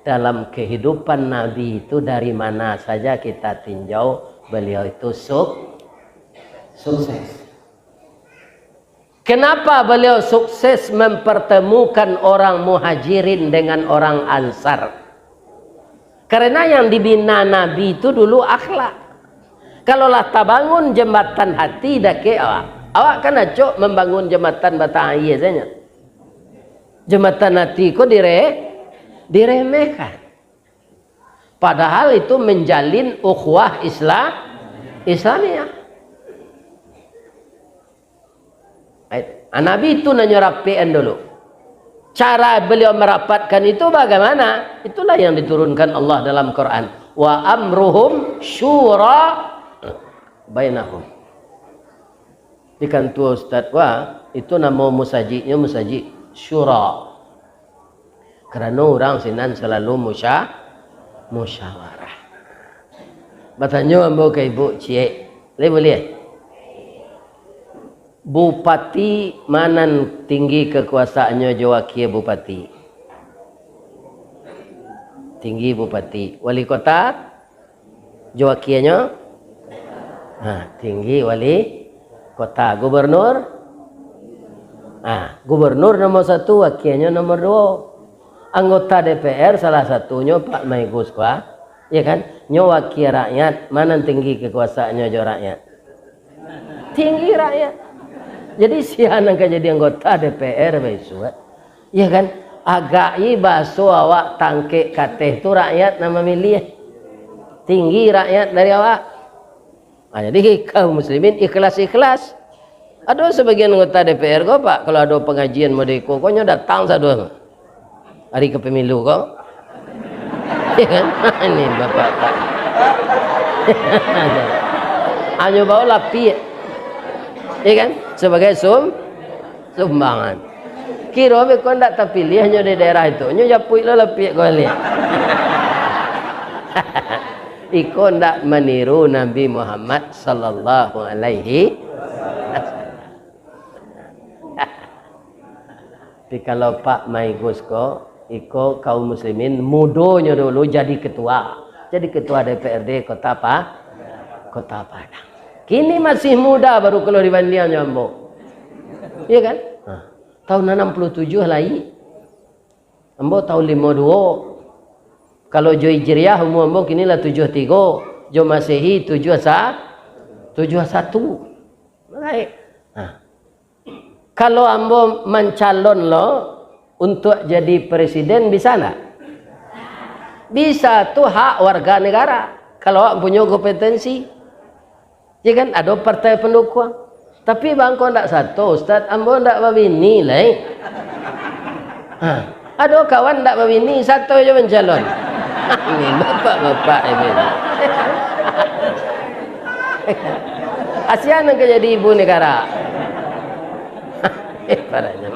Dalam kehidupan Nabi itu dari mana saja kita tinjau beliau itu sukses. Kenapa beliau sukses mempertemukan orang muhajirin dengan orang ansar? Karena yang dibina Nabi itu dulu akhlak. Kalaulah tak bangun jembatan hati dah ke awak kan acok membangun jembatan batang air saja. Jembatan hati kok diremehkan. Padahal itu menjalin ukhuwah Islamiyah. Nabi itu rapian dulu. Cara beliau merapatkan itu bagaimana? Itulah yang diturunkan Allah dalam Quran. Wa amruhum syura bainahum. Ikan tua Ustaz, wah itu nama musajidnya musajid syura. Kerana orang sinan selalu musyawarah. Bertanya ambo ke ibu cik, boleh? Bupati mana tinggi kekuasaannya Jawakia bupati? Tinggi bupati. Wali kota Jawakianya? Tinggi wali kota. Gubernur? Gubernur nomor 1, wakilnya nomor 2. Anggota DPR salah satunya Pak Maigus Kwa, ya kan? Nyo wakil rakyat, mana tinggi kekuasaannya jo rakyat? Tinggi rakyat. Jadi siapa yang jadi anggota DPR besok, ya kan? Agai baso awak tangke kateh tu rakyat nama milih tinggi rakyat dari awak. Jadi kaum muslimin ikhlas. Ada sebagian anggota DPR kok Pak, kalau ada pengajian modeko koknya datang satu hari ke pemilu kok. Ya kan? Ini Bapak. Hanya bawa lapi. Ya kan? Sebagai sumbangan. Kira kau ndak terpilih hanya di daerah itu. Nyo japui lo lebih kau lihat. Iko ndak meniru Nabi Muhammad sallallahu alaihi wasallam. Tapi kalau Pak Maigus iko kaum muslimin mudonya dulu jadi ketua DPRD Kota Padang. Kini masih muda baru keluar dibanding nyambo. Iya kan? Tahun 67 lagi. Ambo tahun 52. Kalau Jo Hijriah umur ambo kini lah 73. Jo Masehi 71. Baik. Kalau ambo mencalon lo untuk jadi presiden bisa enggak? Bisa, tuh hak warga negara. Kalau punya kompetensi. Ya kan ada partai pendukung. Tapi bangko ndak satu, Ustaz, ambo ndak babini lah. Ada kawan ndak babini, satu aja mencalon. Ini bapak-bapak ini. Asian yang jadi ibu negara. Parahnya.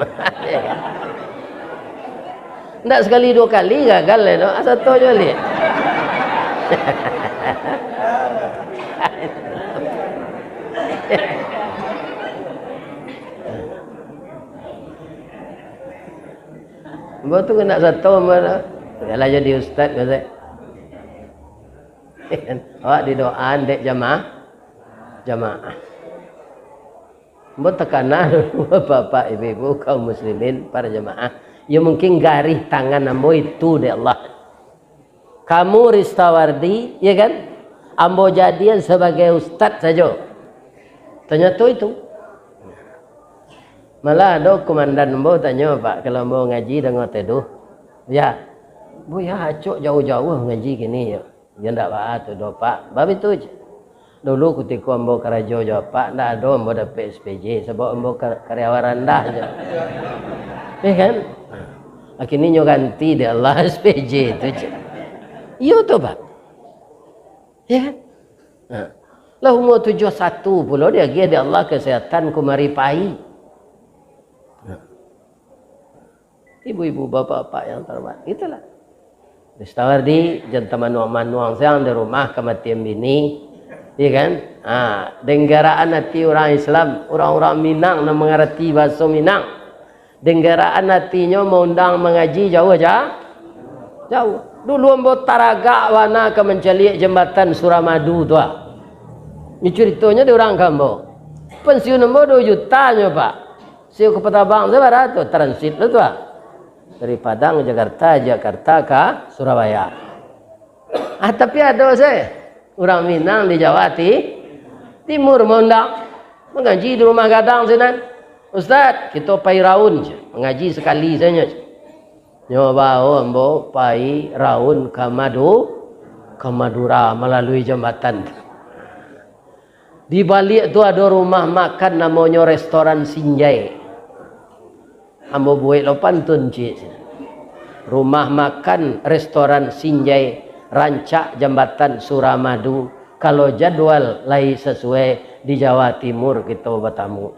Ndak sekali 2 kali gagal lah, satu aja lihat. Mbak tu kena satu mana? Kalau jadi ustaz kata. Awak di doa dek jamaah. Mbak tekanan bapak ibu kaum muslimin para jamaah. Ya mungkin garih tangan ambo itu dek Allah. Kamu Ristawardi, ya kan? Ambo jadian sebagai ustaz saja. Ternyata itu. Malah ada komandan ambo tanya Pak, kalau ambo ngaji dengan teduh, ya, bu ya acok jauh-jauh ngaji gini ya. Ya ndak Pak, tu do Pak. Bab itu aja. Dulu ketika ambo karajo jawab Pak, ndak ada ambo dapat SPJ sebab ambo karyawan rendah aja. Ya kan? Akhirnya nyo ganti deh Allah SPJ itu aja. Iya tu Pak. Ya kan? Lah umur 71 pula dia ada Allah kesehatan kumari pai. Ibu-ibu bapak-bapak yang terhormat, itulah. Ristawardi jantan manuang sayang di rumah kematian bini, ya kan? Denggaraan hati orang Islam, orang-orang Minang yang mengerti bahasa Minang, Denggeraan hatinya mengundang mengaji jauh aja. Jauh. Dulu ambo taraga wana ke menceliak jembatan Suramadu tu. Ini ceritanya di orang kambo. Pensiun ambo 2 jutanya pak. Siu ke Petabang seberapa tu transit tu. Dari Padang Jakarta, Jakarta ke Surabaya. Tapi ada saya orang Minang di Jawa Timur mengundang mengaji di rumah gadang sana. Ustaz, kita pai raun je. Mengaji sekali saja. Nyoba ambo pai raun ke Madura melalui jembatan. Di balik tu ada rumah makan namanya restoran Sinjai. Ambo buat lo pantun cik. Rumah makan restoran Sinjai rancak jembatan Suramadu. Kalau jadwal lain sesuai di Jawa Timur kita bertamu.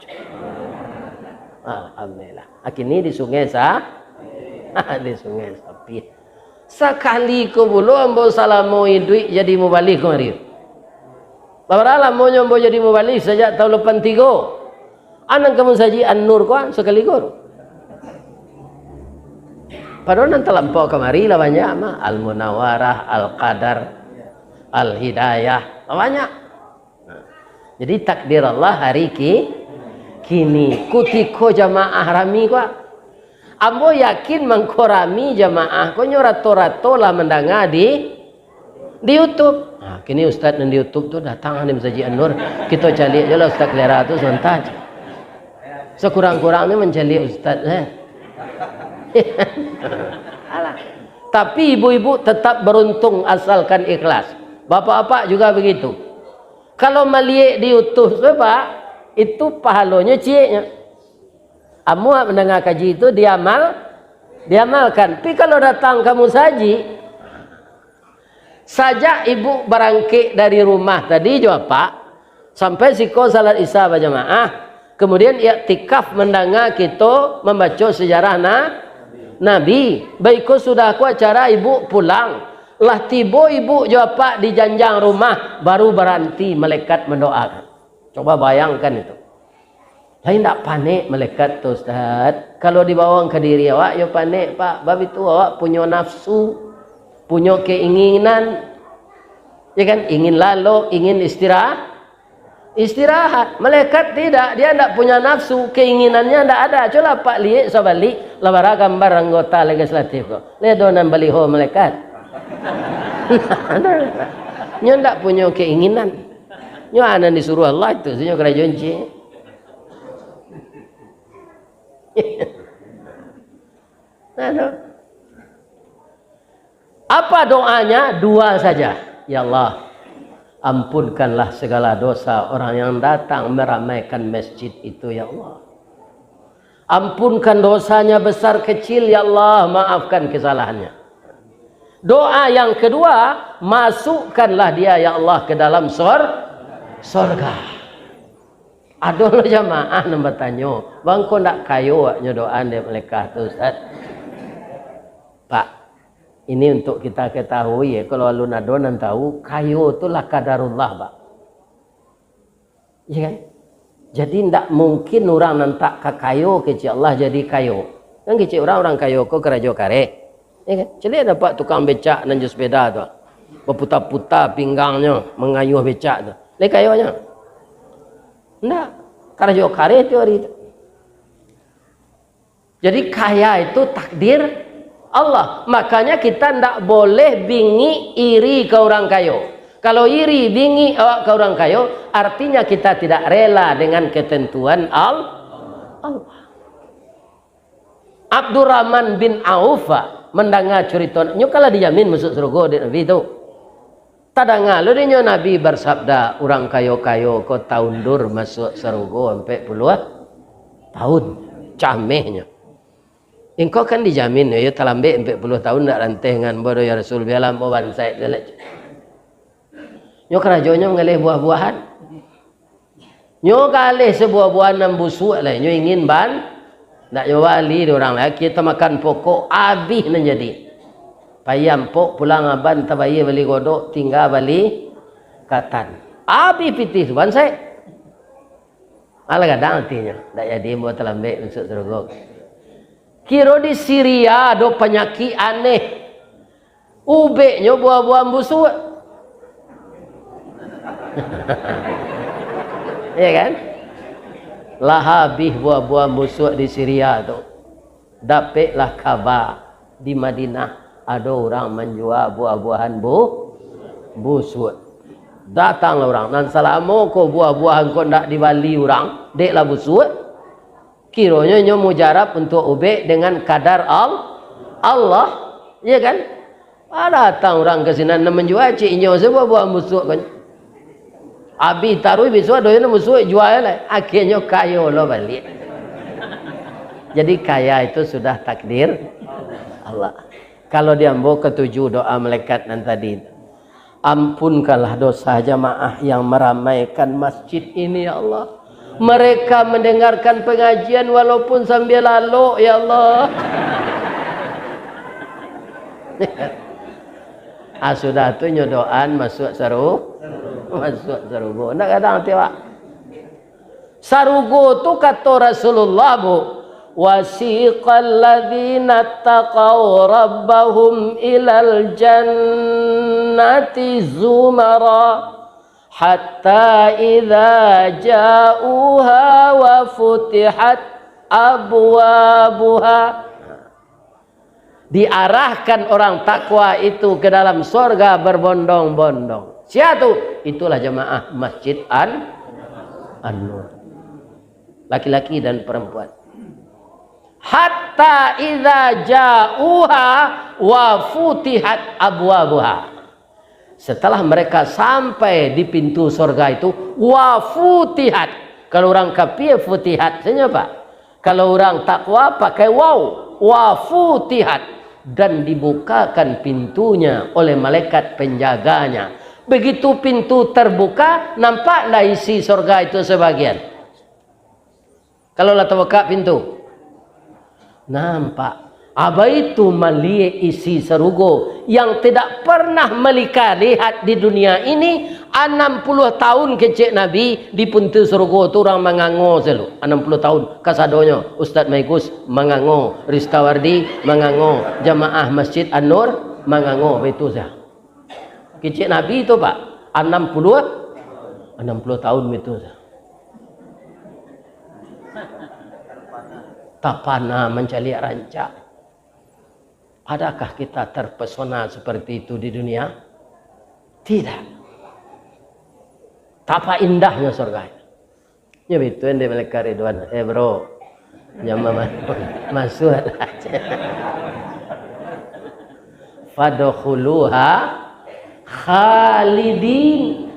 Alhamdulillah. Akhirnya di Sungai di Sungai Sapi. Sekali ko bulu ambo salamoi duit jadi mubalik kemarin. Bawala mo nyombo jadi mubalik sejak tahun 83. Anang kamu saji An-Nur ko sekali ko. Padahal nanti lampau kemari lah banyak mah Al-Munawarah, Al-Qadar, Al-Hidayah, banyak. Jadi takdir Allah hari kini kutiko jamaah rami ko. Ambo yakin mengkorami jamaah ko nyorato-rato lah mendengar di YouTube. Nah, kini Ustaz di YouTube tu datang ni Masjid An-Nur, kita cari je lah Ustaz Kelera tu sebentar. Sekurang-kurangnya mencari Ustaz Alah. Tapi ibu-ibu tetap beruntung asalkan ikhlas. Bapak-bapak juga begitu. Kalau melihat di YouTube Pak, itu pahalanya cieknya. Amu mendengar kaji itu diamalkan. Tapi kalau datang kamu saja ibu berangkit dari rumah tadi jawab Pak, sampai siko salat isya berjamaah, kemudian i'tikaf mendengar kita membaca sejarah Nabi. Baikku sudah aku acara ibu pulang. Lah tiba ibu jawab Pak di janjang rumah baru berhenti malaikat mendoakan. Coba bayangkan itu. Lain tak panik malaikat tu Ustaz. Kalau dibawa ke diri awak, ya panik Pak. Bab itu awak punya nafsu, punya keinginan, ya kan? Ingin lalu, ingin istirahat. Malaikat tidak, dia tidak punya nafsu, keinginannya tidak ada. Coba Pak lihat sebalik, labara gambar anggota legislatif. Lihat donan baliho malaikat. Dia tidak punya keinginan. Dia anak disuruh Allah itu, dia kerajaan cik. Apa doanya? 2 saja. Ya Allah, ampunkanlah segala dosa orang yang datang meramaikan masjid itu ya Allah. Ampunkan dosanya besar kecil ya Allah, maafkan kesalahannya. Doa yang kedua, masukkanlah dia ya Allah ke dalam surga. Ada lo jamaah nak bertanya, bang kau nak kayu nyodoan dia mereka tu Ustaz. Pak, ini untuk kita ketahui ya, kalau alun adonan tahu kayu tu lah kadarullah Pak. Ya kan? Jadi tidak mungkin orang nantak ke kayu kecil Allah jadi kayu. Kan kecil orang kayu ko kerajo kare. Ya kan? Jadi dapat tukang becak nanju sepeda tu. Berputar-putar pinggangnya mengayuh becak tu. Le kayunya. Enggak, kerajo kare teori itu. Jadi kaya itu takdir Allah. Makanya kita tidak boleh bingi iri ke orang kayo. Kalau iri bingi ke orang kayo, artinya kita tidak rela dengan ketentuan Allah. Abdurrahman bin Auf mendengar cerita nyukala dijamin masuk surga di Nabi itu. Tadanga lalu Nabi bersabda, orang kayo-kayo kau taundur masuk surga sampai puluhan tahun. Camehnya. Engkau kan dijamin ya talambe 40 tahun ndak rantai dengan bodoh ya Rasul bialam bawan saya jelek. Nyo kerajonya ngalih buah-buahan. Nyo kalih sebuah-buahan nan busuk lah nyo ingin ndak nyo bali orang lagi kita makan pokok habis nan jadi. Payam pok pulang aban tabayi beli godok tinggal bali katan. Habis pitih ban saya. Ala kadang artinya ndak jadi buat talambe masuk surga. Kira di Syria ada penyakit aneh. Ubeknya buah-buahan busuk. Ya kan? Lah habis buah-buahan busuk di Syria tu. Dapatlah kabar di Madinah ada orang menjual buah-buahan busuk. Datanglah orang dan selama ko buah-buahan ko ndak dibali orang, deklah busuk. Kiranya nyo mujarab untuk ubek dengan kadar Allah, ya kan? Datang orang ke sini nak menjual cik nyo sebab buah busuk kan. Abi taruh besok doyan busuk jual lah. Akhirnya kaya lo balik. Jadi kaya itu sudah takdir Allah. Kalau diambil ketujuh doa malaikat nan tadi, ampunkanlah dosa jamaah yang meramaikan masjid ini ya Allah. Mereka mendengarkan pengajian walaupun sambil lalu ya Allah. Sudah tu nyodoan masuk sarugo. Nak kata nanti Pak. Sarugo tu kata Rasulullah bu. Wasiqal ladzina taqaw rabbahum ilal jannati zumara hatta idza ja'uha wa futihat abwabuha. Diarahkan orang takwa itu ke dalam surga berbondong-bondong. Siapa tu? Itulah jemaah Masjid An-Nur. Laki-laki dan perempuan. Hatta idza ja'uha wa futihat abwabuha. Setelah mereka sampai di pintu surga itu, wa futihat. Kalau orang kafir futihat saja Pak. Kalau orang takwa pakai waw, wa futihat, dan dibukakan pintunya oleh malaikat penjaganya. Begitu pintu terbuka, nampaklah isi surga itu sebagian. Kalau lah terbuka pintu, nampak apa itu malie isi serugo yang tidak pernah Malika lihat di dunia ini. 60 tahun kecil Nabi di pintu serugo tu orang mengango selalu. 60 tahun kasadonyo Ustaz Maikus mengango, Rizka Wardi mengango, jamaah Masjid An-Nur mengango, itu saja. Kecil Nabi itu Pak 60 tahun itu saja. Tapana mencari rancak. Adakah kita terpesona seperti itu di dunia? Tidak. Tapa indahnya surga. Ya betul yang dia malaikat Ridwan. Bro, jangan masuk aja. Fadkhuluha khalidin.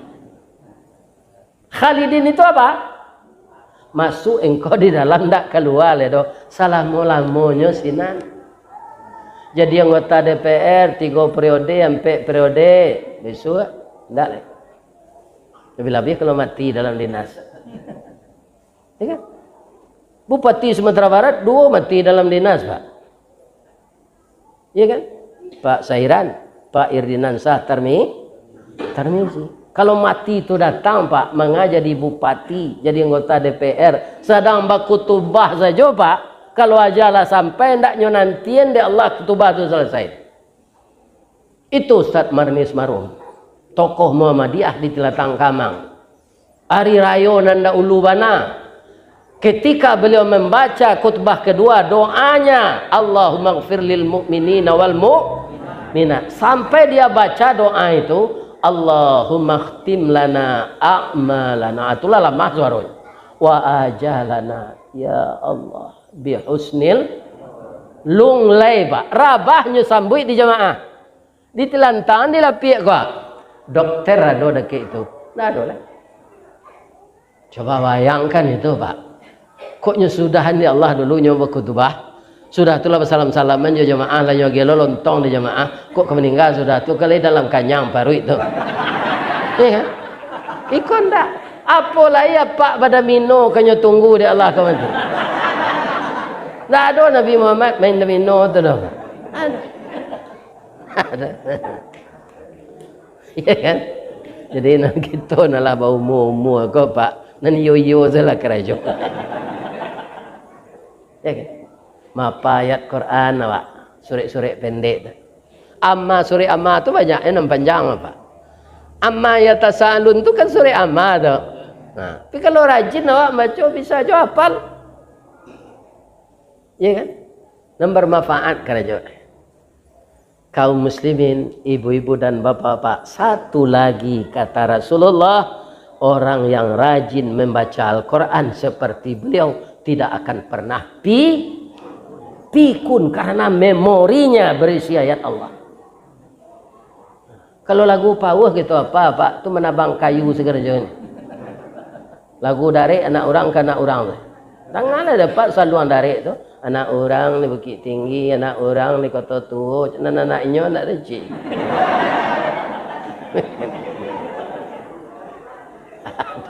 Khalidin itu apa? Masuk engkau di dalam, tak keluar ledo. Salamu-lamunya sinan. Jadi anggota DPR 3 periode sampai periode besok enggak leh. Lebih-lebih kalau mati dalam dinas. Ya kan? Bupati Sumatera Barat 2 mati dalam dinas, Pak. Ya kan? Pak Sairan, Pak Irdinansah Tarmizi. Kalau mati itu datang Pak, mengajar di bupati, jadi anggota DPR, sedang bakutubah saja Pak. Kalau ajalah sampai ndaknya nantian di Allah kutubah itu selesai. Itu Ustaz Marnis Marum, tokoh Muhammadiyah di Telatang Kamang. Hari Raya Nanda Ulu Bana, ketika beliau membaca khutbah kedua, doanya Allahumma gfir lil mu'minina wal mu'minat. Sampai dia baca doa itu, Allahumma khtim lana a'malana. Itulah lamah suarun. Wa ajalana ya Allah bihusnil lunglai Pak. Rabahnya sambut di jamaah. Di telantang di lapik gua. Dokter ada dekat itu. Nah, ada lah. Coba bayangkan itu Pak. Koknya sudahan di Allah dulu nyoba khutbah. Sudah itulah bersalam-salaman ya jamaah lah nyogelo lontong di jamaah. Kok meninggal sudah tu kali dalam kanyang baru itu. Iya kan? Ikon tak? Apalah ya Pak pada mino kanyo tunggu di Allah kawan tu. Tak ada Nabi Muhammad main mino tu dah. Ada. Iya kan? Jadi nak kita nak lah bau umur Pak. Nan yo salah kerajaan. Ya kan? Mapa ayat Quran awak. Surek-surek pendek tu. Amma surek amma tu banyak yang panjang apa. Amma yatasaalun tu kan surek amma tu. Nah, tapi kalau rajin awak baca bisa aja hafal. Ya kan? Nomor manfaat kerja. Kaum muslimin, ibu-ibu dan bapak-bapak, satu lagi kata Rasulullah, orang yang rajin membaca Al-Quran seperti beliau tidak akan pernah pikun karena memorinya berisi ayat Allah. Kalau lagu pawuh gitu apa Pak? Itu menabang kayu segera jalan. Lagu dari anak orang ke anak orang. Tangan ada dapat saluang dari itu. Anak orang di Bukit Tinggi, anak orang di Kota Tua, anak-anaknya anak rejik.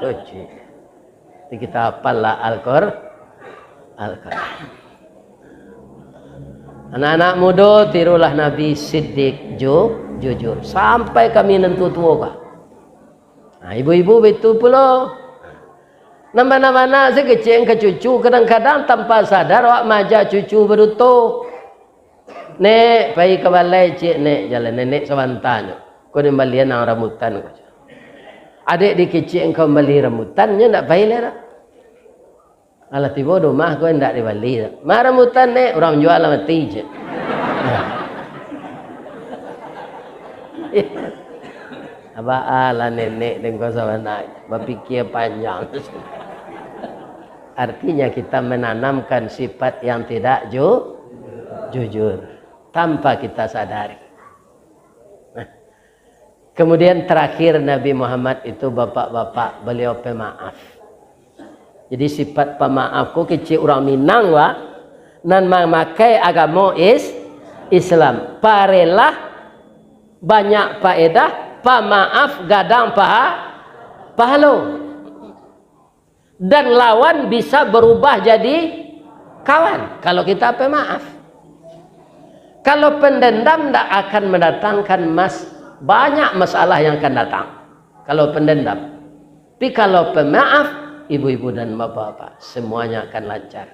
Rejik. Jadi kita hafallah Al-Quran. Anak-anak muda tirulah Nabi Siddiq jujur sampai kami nentu tua kah. Nah, ibu-ibu betul pula. Nama-nama saya kecil ke cucu kadang-kadang tanpa sadar awak maja cucu berutuh. Nek pai ke balai cik nek jalan nenek sewantan. Kau ni balian ang rambutan ko. Adik di kecil engkau beli rambutannya ndak pai lah. Alah tiba rumah kau ndak dibeli. Mah rambutan nek orang jual mati je. Abah ala nenek dengan sawana berpikir panjang. Artinya kita menanamkan sifat yang tidak jujur tanpa kita sadari. Nah, kemudian terakhir Nabi Muhammad itu bapak-bapak beliau pemaaf. Jadi sifat pemaafku kecil orang Minang wa nan memakai agama Islam. Parelah banyak faedah, pemaaf gadang pahalo. Dan lawan bisa berubah jadi kawan kalau kita pemaaf. Kalau pendendam tidak akan mendatangkan banyak masalah yang akan datang. Kalau pendendam. Tapi kalau pemaaf, ibu-ibu dan bapak-bapak semuanya akan lancar.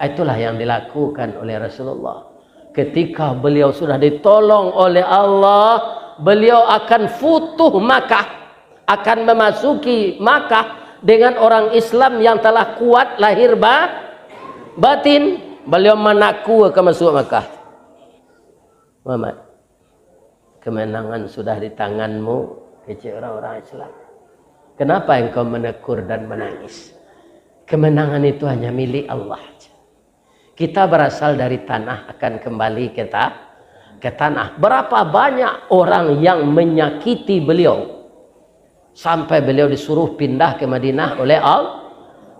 Itulah yang dilakukan oleh Rasulullah. Ketika beliau sudah ditolong oleh Allah, beliau akan futuh Makkah, akan memasuki Makkah dengan orang Islam yang telah kuat lahir batin. Beliau menaku ke masuk Makkah. Muhammad, kemenangan sudah di tanganmu, kecil orang-orang Islam. Kenapa engkau menekur dan menangis? Kemenangan itu hanya milik Allah. Kita berasal dari tanah, akan kembali ke tanah. Berapa banyak orang yang menyakiti beliau sampai beliau disuruh pindah ke Madinah oleh Allah.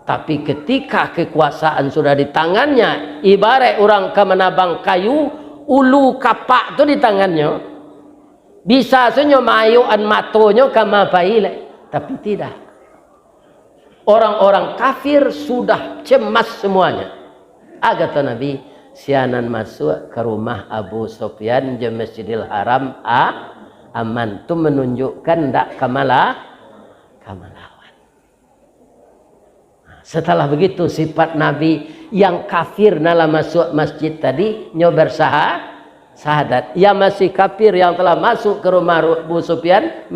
Tapi ketika kekuasaan sudah di tangannya, ibarat orang menabang kayu, ulu kapak itu di tangannya, bisa saja mayuan matonya kama baile. Tapi tidak. Orang-orang kafir sudah cemas semuanya. Kata Nabi, sianan masuk ke rumah Abu Sufyan di Masjidil Haram aman. Itu menunjukkan tak kemalawan. Setelah begitu sifat Nabi yang kafir dalam masuk masjid tadi nyobar sahadat. Yang masih kafir yang telah masuk ke rumah Abu Sufyan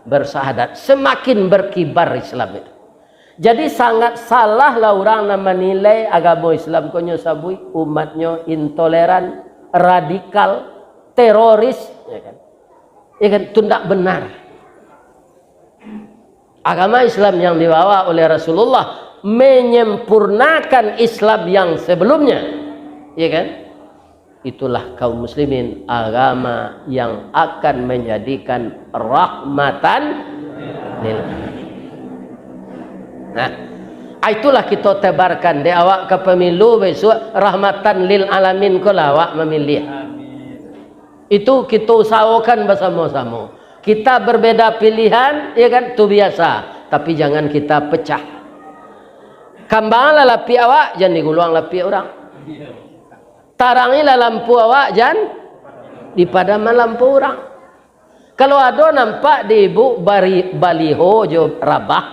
bersahadat. Semakin berkibar Islam itu. Jadi sangat salah lah orang yang menilai agama Islam konyo sabui umatnya intoleran, radikal, teroris, ya kan? Ya kan, itu tidak benar. Agama Islam yang dibawa oleh Rasulullah menyempurnakan Islam yang sebelumnya, ya kan? Itulah kaum muslimin, agama yang akan menjadikan rahmatan lil alamin. Nah, itulah kita tebarkan di awak ke pemilu besok rahmatan lil alamin kala awak memilih. Itu kita usahakan bersama-sama. Kita berbeda pilihan, ya kan, itu biasa. Tapi jangan kita pecah. Kambanglah lapi awak, jangan diguluang lapi orang. Tarangilah lampu awak, jangan dipadaman lampu orang. Kalau ada nampak di ibu baliho jo rabah,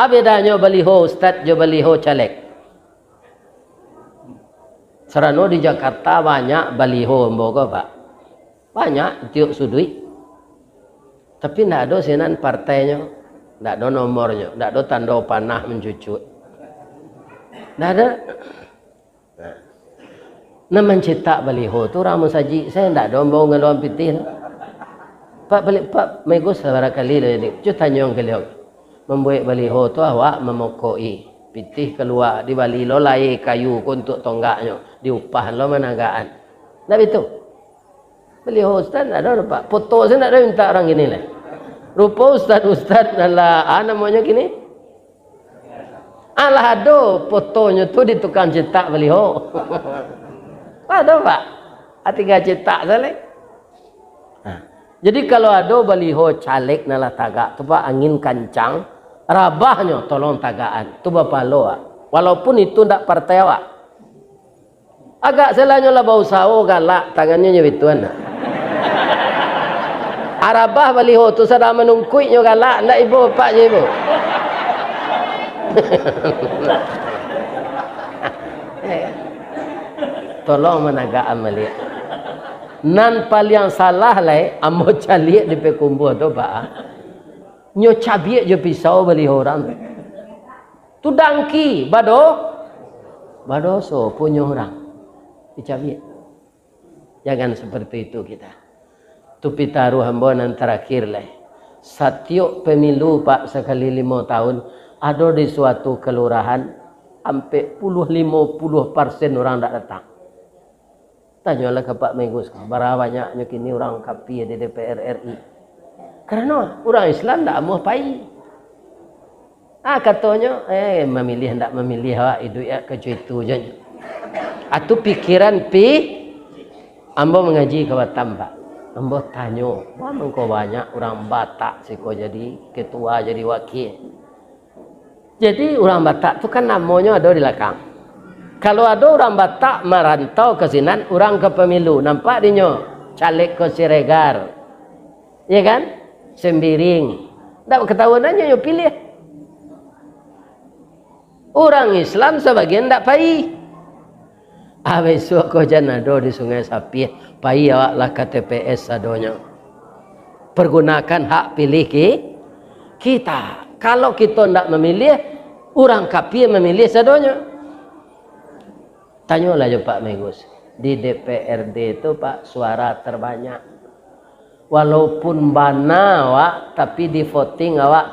bedanya baliho ustaz jo baliho caleg. Serano di Jakarta banyak baliho mbogo Pak. Banyak tiuk sudui. Tapi ndak ada sinan partainya, ndak ada nomornya, ndak ada tanda panah mencucut. Ndak ada. Nah mencetak baliho tu orang saji saya ndak ada mau ngeluan pitih. Pak balik Pak megus barangkali ni. Cu tanya yang keliau. Membuat baliho tu awak memokoi pitih keluar di bali lo lai kayu untuk tonggaknya diupah lo managaan. Ndak betul. Baliho ustaz ada Pak. Foto saya ndak ada minta orang gini lah. Rupa ustaz adalah namanya gini. Alah ada fotonya tu di tukang cetak baliho. Ada Pak. Atiga cetak salah. Jadi kalau ada baliho caleg nala tagak tu Pak angin kancang, rabahnya tolong tagaan. Tu Bapak lo. Walaupun itu ndak partai awak. Agak selanya lah bau sawo galak tangannya nyebituan. Arabah baliho tu sada menungkuinya galak ndak ibu Pak je ibu. Tolong menaga amalia. Nan paling salah lai amo caliak di pekumbu tu Pak. Nyo cabiak je pisau baliho orang. Tu dangki bado so punya orang. Dicabiak. Jangan seperti itu kita. Tu pitaruh hamba nan terakhir lah. Setiap pemilu Pak sekali 5 tahun ada di suatu kelurahan sampai 50% orang tak datang. Tanyalah ke Pak Megus, berapa banyaknya kini orang kapi di DPR RI. Karena orang Islam tak mau pai. Katanya memilih tak memilih awak itu ya kecuitu je. Atau pikiran ambo mengaji ke Batam Pak. Ambo tanya, wah mengko banyak orang Batak sih kau jadi ketua jadi wakil. Jadi orang Batak tu kan namanya ada di belakang. Kalau ada orang Batak merantau ke sinan, orang ke pemilu, nampak dinyo caleg ke Siregar, ya kan? Sembiring, tak ketahuan aja yo pilih. Orang Islam sebagian tak pai. Besok kau jangan ada di Sungai Sapih, pai awak lah KTPS adonya. Pergunakan hak pilih kita. Kalau kita tidak memilih, orang kapir memilih sadonya. Tanyalah je Pak Megus. Di DPRD itu Pak suara terbanyak. Walaupun bana awak, tapi di voting awak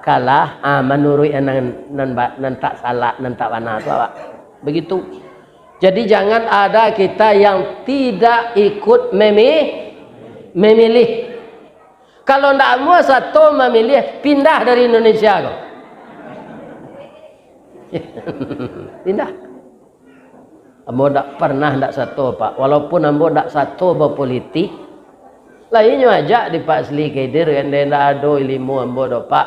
kalah. Menurut nan tak salah, nan tak bana tu awak. Begitu. Jadi jangan ada kita yang tidak ikut memilih. Kalau tidak mau satu memilih, pindah dari Indonesia kok. Pindah. Ambo tak pernah tak satu Pak. Walaupun ambo tak satu berpolitik, lainnya aja di Pak Sli Kedir yang dia tak ada ilmu ambo do Pak.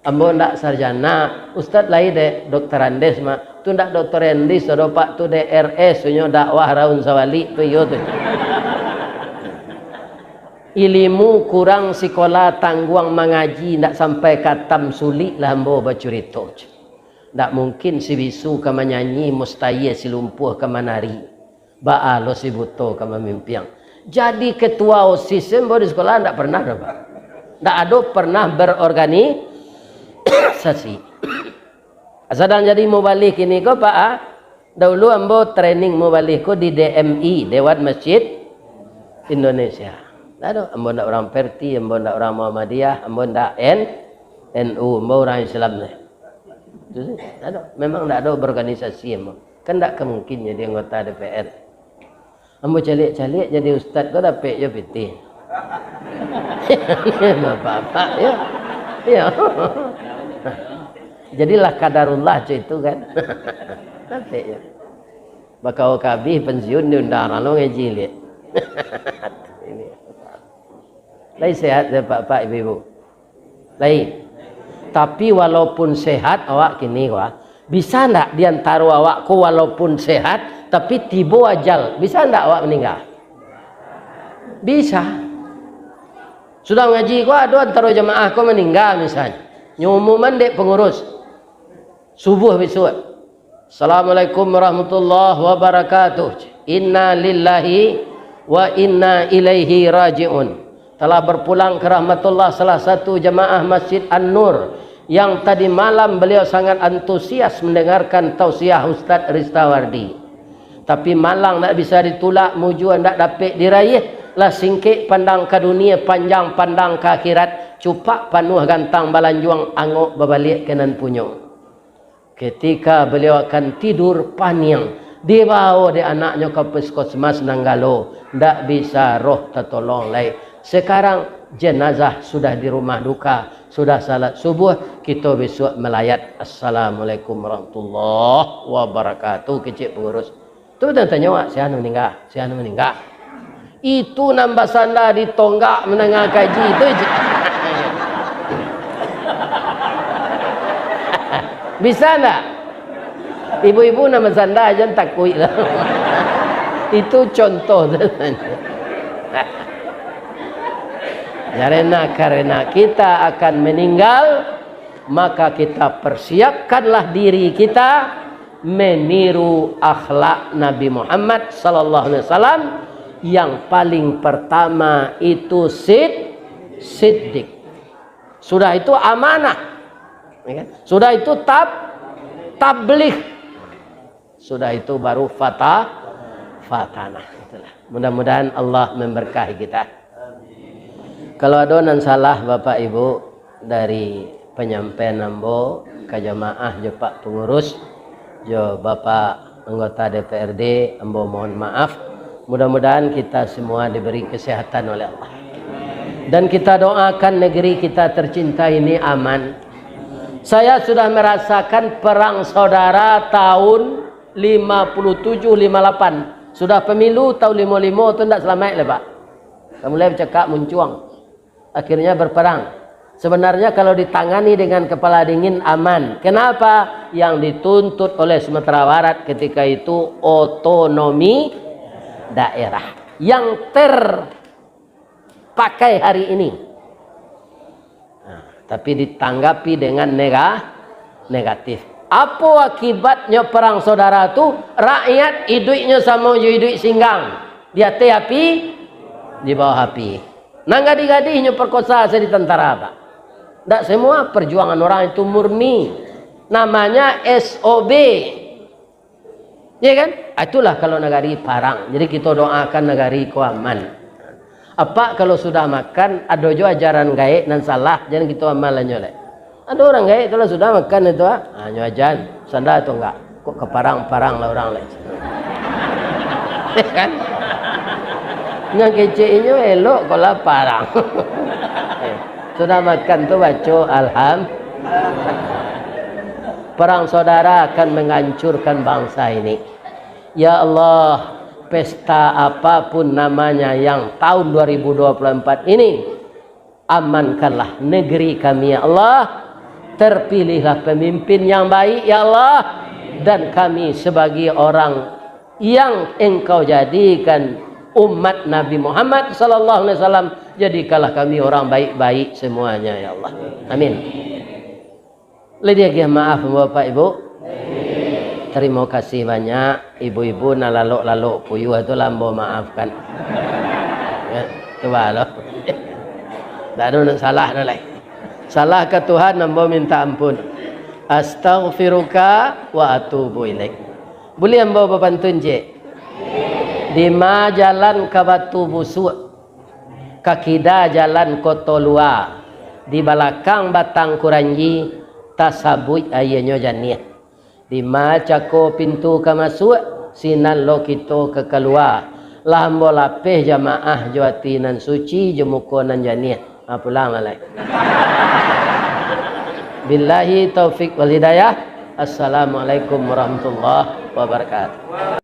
Ambo tak sarjana, Ustaz lain de Dokter Andes mah. Tu tak Dokter Andes do Pak tu DRS sunyo dakwah raun sawali tu yo tu. Ilmu kurang sekolah tangguang mengaji tak sampai katam sulit lah ambo bercerita. Tak mungkin si bisu ke menyanyi, mustahil si lumpuh ke menari. Ba'a lo si buto ke memimpiang. Jadi ketua OSIS di sekolah tak pernah Pak. Tak ada pernah berorganisasi. Sedang jadi mau balik ini kok Pak. Dahulu ambo training mau balik kok di DMI, Dewan Masjid Indonesia. Tak ada. Ambo tak orang Perti, ambo tak orang Muhammadiyah, ambo tak NU, ambo orang Islam ni. Memang tak ada organisasi emang. Kan tak kemungkin jadi anggota DPR. Ambo calik-calik jadi ustaz kau dapat je piti. Bapak-bapak ya. Ya. Jadilah kadarullah itu kan. Dapat je. Bakau kabih pensiun diundang lo ngaji lihat. Ini. Lai sehat ya Pak Ibu. Lai. Tapi walaupun sehat awak kini bisa ndak diantara awakku walaupun sehat tapi tiba ajal, bisa ndak awak meninggal? Bisa. Sudah ngaji ada antara jemaah kau meninggal misalnya. Nyumuman dek pengurus subuh besok Assalamualaikum warahmatullahi wabarakatuh. Inna lillahi wa inna ilaihi raji'un. Telah berpulang ke rahmatullah salah satu jemaah Masjid An-Nur yang tadi malam beliau sangat antusias mendengarkan tausiah Ustaz Ristawardi. Tapi malang tak bisa ditulak, mujuan tak dapat diraih. Lah singkit pandang ke dunia, panjang pandang ke akhirat. Cupak panuh gantang balanjuang, angok berbalik kenan punyung. Ketika beliau akan tidur paniang, dibawa di anaknya ke puskesmas Nanggalo. Tak bisa roh tertolong lagi. Sekarang jenazah sudah di rumah duka, sudah salat subuh, kita besok melayat. Assalamualaikum warahmatullahi wabarakatuh. Kecil pengurus tu dan tanya wak, siapa meninggal, siapa meninggal. Itu nambah sanda ditonggak menengah kaji itu je. Bisa tak? Ibu-ibu nama sanda aja takut lah. Itu contoh. Karena kita akan meninggal, maka kita persiapkanlah diri kita meniru akhlak Nabi Muhammad sallallahu alaihi wasallam. Yang paling pertama itu siddiq. Sudah itu amanah. Sudah itu tabligh. Sudah itu baru fatanah. Mudah-mudahan Allah memberkahi kita. Kalau ada yang salah Bapak Ibu dari penyampaian nambo ke jamaah je Pak pengurus, je Bapak anggota DPRD, ambo mohon maaf. Mudah-mudahan kita semua diberi kesehatan oleh Allah. Dan kita doakan negeri kita tercinta ini aman. Saya sudah merasakan perang saudara tahun 57-58. Sudah pemilu tahun 55 itu tidak selamat lah Pak. Mulai bercakap muncuang. Akhirnya berperang. Sebenarnya kalau ditangani dengan kepala dingin aman. Kenapa? Yang dituntut oleh Sumatera Barat ketika itu otonomi daerah. Yang terpakai hari ini. Tapi ditanggapi dengan negatif. Apa akibatnya perang saudara itu? Rakyat hidupnya sama hidup singgang. Di atas api, di bawah api. Nah gadis-gadisnya perkosa di tentara Pak. Tak semua perjuangan orang itu murni. Namanya SOB. Ya kan? Itulah kalau negari parang. Jadi kita doakan negari ku aman. Apa kalau sudah makan ada juga ajaran gaib dan salah, jangan kita amalannya leh. Ada orang gaib kalau sudah makan itu hanya ajan, sanda atau enggak? Kok keparang-parang lah orang leh. Kan? Yang kecilnya elok kalau parang. Sudah makan tu baca alhamdulillah. Perang saudara akan menghancurkan bangsa ini. Ya Allah, pesta apapun namanya yang tahun 2024 ini, amankanlah negeri kami ya Allah. Terpilihlah pemimpin yang baik ya Allah. Dan kami sebagai orang yang engkau jadikan umat Nabi Muhammad sallallahu alaihi wasallam, jadikanlah kami orang baik-baik semuanya ya Allah. Amin. Lagi maaf Bapak Ibu. Terima kasih banyak ibu-ibu na lalok-lalok puyuh itu lambo maafkan. Ya, coba loh. Tak ada nak salah dah lah. Salah ke Tuhan nambo minta ampun. Astaghfiruka wa atubu ilaik. Boleh ambo bapantun je. Di ma jalan ke Batu Busuk, kakida jalan Kotolua, di belakang Batang Kuranji, tasabui ayahnya janiah. Di ma cako pintu ke masuk, sinan lo kita ke keluar. Lambo lapeh jamaah jawati nan suci jemuko nan janiah. Pulang malai. Billahi taufik wal hidayah. Assalamualaikum warahmatullahi wabarakatuh.